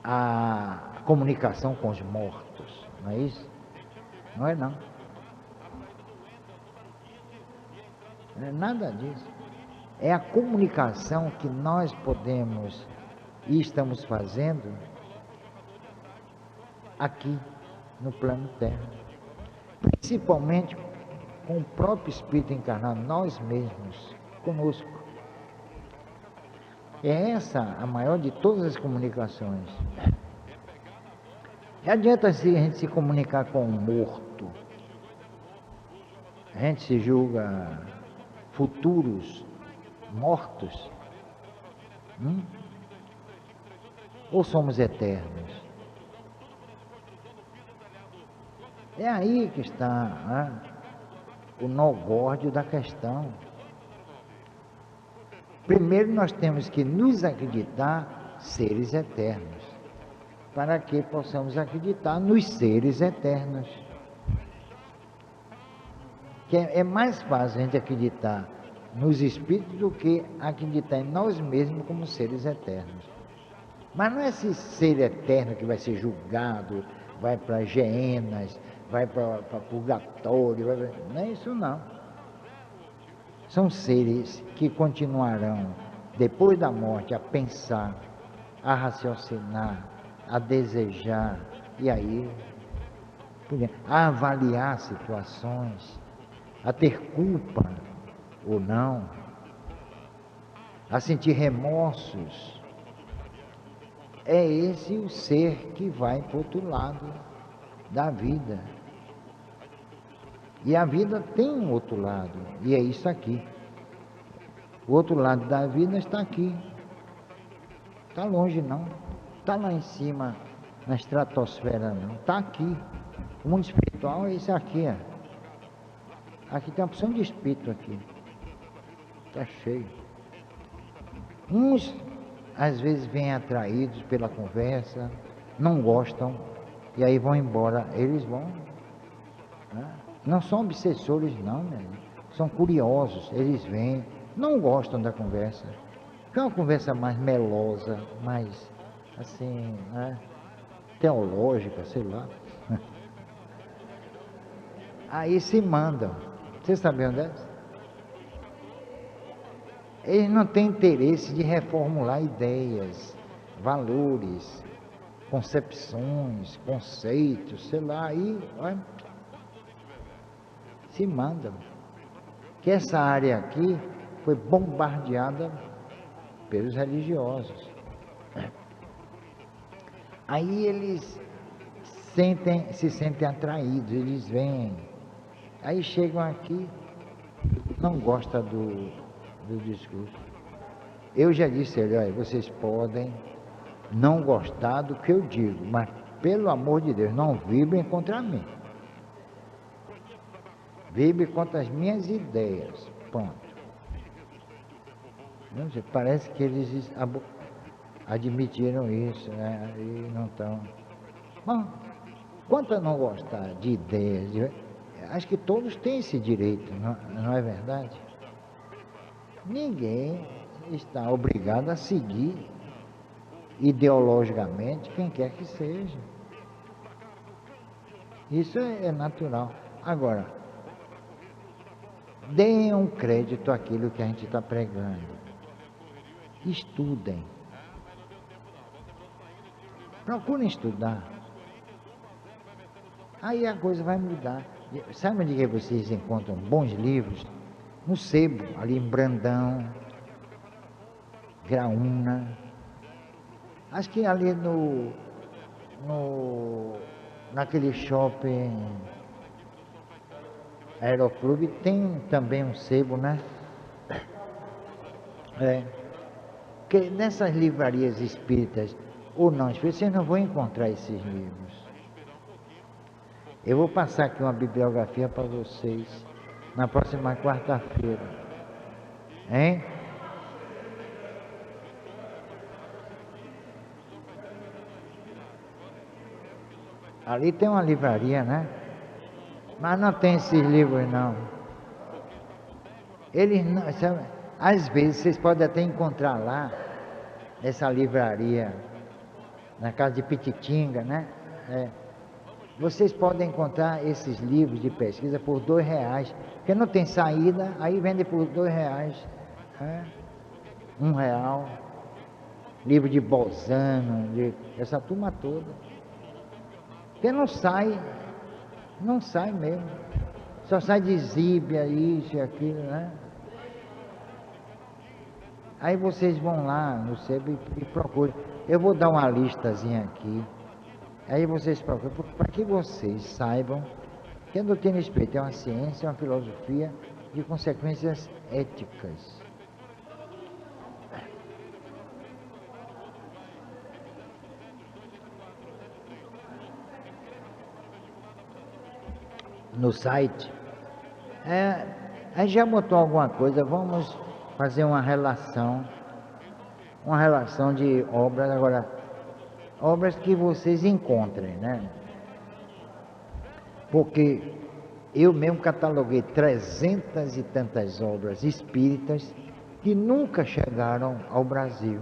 a comunicação com os mortos, não é isso? Não é não. Não é nada disso. É a comunicação que nós podemos e estamos fazendo aqui no plano Terra. Principalmente com o próprio Espírito encarnado, nós mesmos, conosco. É essa a maior de todas as comunicações. Não adianta a gente se comunicar com o morto. A gente se julga futuros mortos. Ou somos eternos? É aí que está o nó górdio da questão. Primeiro nós temos que nos acreditar seres eternos, para que possamos acreditar nos seres eternos. Que é mais fácil a gente acreditar nos espíritos do que acreditar em nós mesmos como seres eternos. Mas não é esse ser eterno que vai ser julgado, vai para as geenas, vai para purgatório, não é isso não. São seres que continuarão, depois da morte, a pensar, a raciocinar, a desejar, e aí, a avaliar situações, a ter culpa ou não, a sentir remorsos. É esse o ser que vai para o outro lado da vida. E a vida tem um outro lado, e é isso aqui. O outro lado da vida está aqui. Está longe não. Está lá em cima, na estratosfera não. Está aqui. O mundo espiritual é isso aqui, ó. Aqui tem uma opção de espírito aqui. Está cheio. Uns, às vezes, vêm atraídos pela conversa, não gostam, e aí vão embora. Eles vão, né? Não são obsessores não, né? São curiosos, eles vêm, não gostam da conversa. É uma conversa mais melosa, mais, assim, né? Teológica, sei lá. Aí se mandam. Vocês sabiam dessa? Eles não têm interesse de reformular ideias, valores, concepções, conceitos, sei lá, aí se mandam. Que essa área aqui foi bombardeada pelos religiosos. Aí eles se sentem atraídos, eles vêm. Aí chegam aqui, não gostam do discurso. Eu já disse a ele, olha, vocês podem não gostar do que eu digo, mas pelo amor de Deus, não vibrem contra mim. Vibrem contra as minhas ideias. Ponto. Não sei, parece que eles admitiram isso, né? E não estão. Bom, quanto a não gostar de ideias, acho que todos têm esse direito, não é verdade? Ninguém está obrigado a seguir ideologicamente quem quer que seja. Isso é natural. Agora, deem um crédito àquilo que a gente está pregando. Estudem. Procurem estudar. Aí a coisa vai mudar. Sabe onde que vocês encontram bons livros? No sebo, ali em Brandão, Graúna. Acho que ali naquele shopping Aeroclube tem também um sebo, né? Porque nessas livrarias espíritas ou não espíritas, vocês não vão encontrar esses livros. Eu vou passar aqui uma bibliografia para vocês na próxima quarta-feira. Hein? Ali tem uma livraria, né? Mas não tem esses livros, não. Eles não, sabe, às vezes vocês podem até encontrar lá, nessa livraria, na casa de Pititinga, né? Vocês podem encontrar esses livros de pesquisa por R$2, porque não tem saída, aí vende por R$2, R$1. Livro de Bolzano, essa turma toda. Porque não sai mesmo. Só sai de Zíbia, isso e aquilo, né? Aí vocês vão lá no sebo e procuram. Eu vou dar uma listazinha aqui. Aí vocês procuram, para que vocês saibam que a doutrina espírita é uma ciência, uma filosofia de consequências éticas. No site, a gente já botou alguma coisa, vamos fazer uma relação de obras, agora, obras que vocês encontrem, né? Porque eu mesmo cataloguei 300 e tantas obras espíritas que nunca chegaram ao Brasil.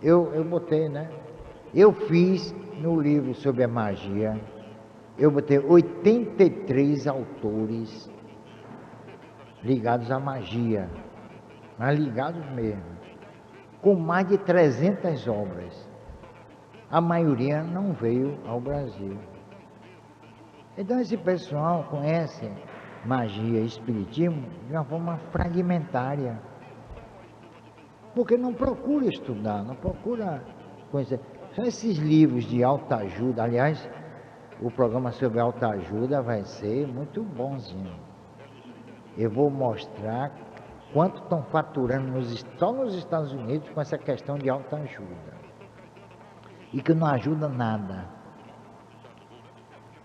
Eu botei, né? Eu fiz no livro sobre a magia, eu botei 83 autores ligados à magia, mas ligados mesmo, com mais de 300 obras. A maioria não veio ao Brasil. Então esse pessoal conhece magia e espiritismo de uma forma fragmentária, porque não procura estudar, não procura conhecer. São esses livros de autoajuda, aliás, o programa sobre autoajuda vai ser muito bonzinho. Eu vou mostrar quanto estão faturando só nos Estados Unidos com essa questão de autoajuda. E que não ajuda nada.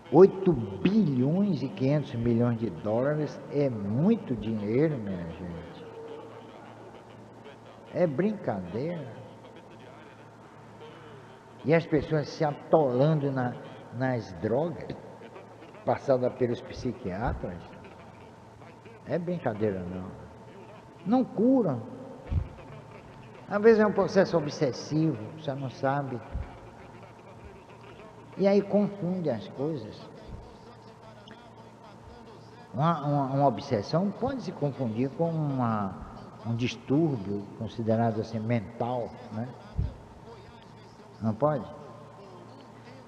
8 bilhões e 500 milhões de dólares é muito dinheiro, minha gente. É brincadeira. E as pessoas se atolando nas drogas passadas pelos psiquiatras. É brincadeira, não. Não curam. Às vezes é um processo obsessivo, você não sabe. E aí confunde as coisas. Uma obsessão pode se confundir com um distúrbio considerado assim mental, né? Não pode?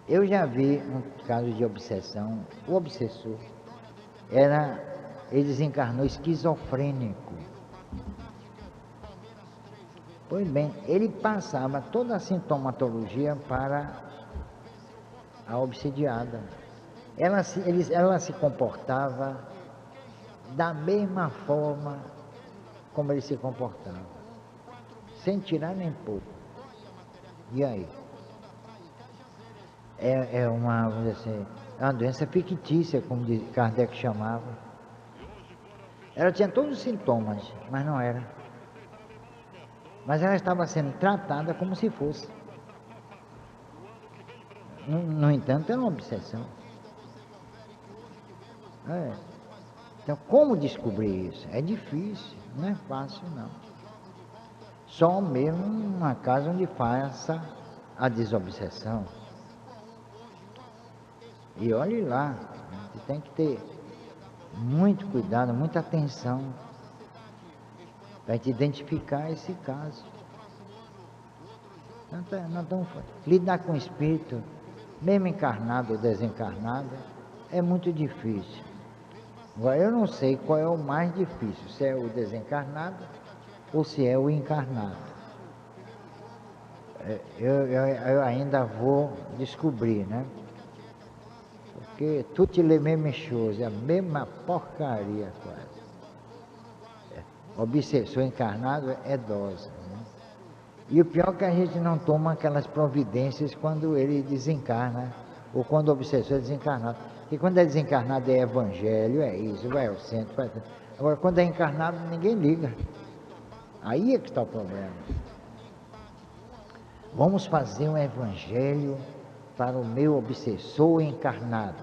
Eu já vi um caso de obsessão. O obsessor ele desencarnou esquizofrênico. Pois bem, ele passava toda a sintomatologia para a obsidiada. Ela se comportava da mesma forma como ele se comportava, sem tirar nem pôr. E aí? Vamos dizer assim, é uma doença fictícia, como Kardec chamava. Ela tinha todos os sintomas, mas não era. Mas ela estava sendo tratada como se fosse. No entanto, é uma obsessão. Então, como descobrir isso? É difícil, não é fácil, não. Só mesmo uma casa onde faça a desobsessão. E olhe lá, você tem que ter muito cuidado, muita atenção para te identificar esse caso. Lidar com o espírito mesmo encarnado ou desencarnado, é muito difícil. Agora, eu não sei qual é o mais difícil, se é o desencarnado ou se é o encarnado. Eu ainda vou descobrir, né? Porque tudo é a mesma coisa, é a mesma porcaria quase. Obsessor encarnado é dose, né? E o pior é que a gente não toma aquelas providências quando ele desencarna, ou quando o obsessor é desencarnado. Porque quando é desencarnado é evangelho, é isso, vai ao centro, vai... Agora, quando é encarnado, ninguém liga. Aí é que está o problema. Vamos fazer um evangelho para o meu obsessor encarnado.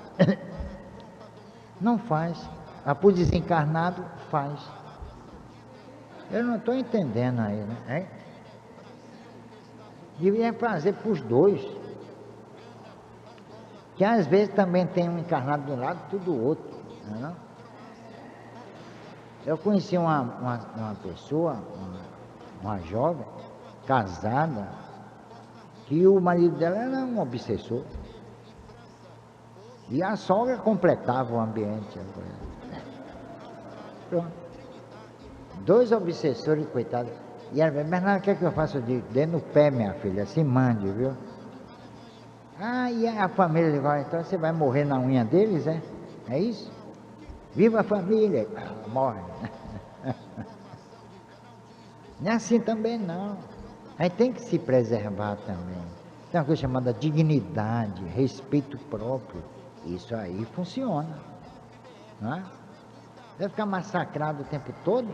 Não faz. Ah, para o desencarnado, faz. Eu não estou entendendo aí, né? Devia fazer para os dois. Que às vezes também tem um encarnado de um lado e tudo do outro. Não é? Eu conheci uma pessoa, uma jovem, casada, que o marido dela era um obsessor. E a sogra completava o ambiente. Pronto. 2 obsessores, coitados. E ela falou, mas nada, o que é que eu faço? Eu digo, dê no pé, minha filha, se mande, viu? Ah, e a família, digo, então você vai morrer na unha deles, é? É isso? Viva a família! Ah, morre. Não é assim também, não. A gente tem que se preservar também. Tem uma coisa chamada dignidade, respeito próprio. Isso aí funciona. Não é? Deve ficar massacrado o tempo todo,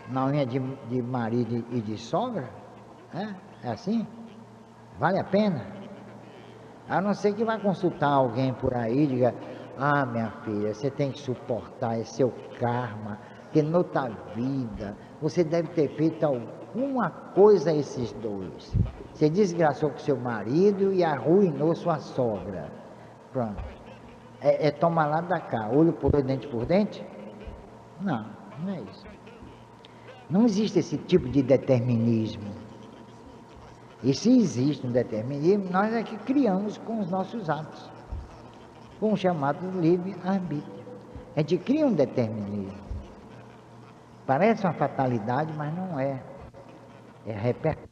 na unha de marido e de sogra. É assim? Vale a pena? A não ser que vá consultar alguém por aí e diga, ah, minha filha, você tem que suportar, é seu karma, que noutra vida você deve ter feito alguma coisa a esses dois. Você desgraçou com seu marido e arruinou sua sogra. Pronto. Toma lá da cá, olho por olho, dente por dente? Não, não é isso. Não existe esse tipo de determinismo. E se existe um determinismo, nós é que criamos com os nossos atos, com o chamado livre-arbítrio. A gente cria um determinismo. Parece uma fatalidade, mas não é. É a repercussão.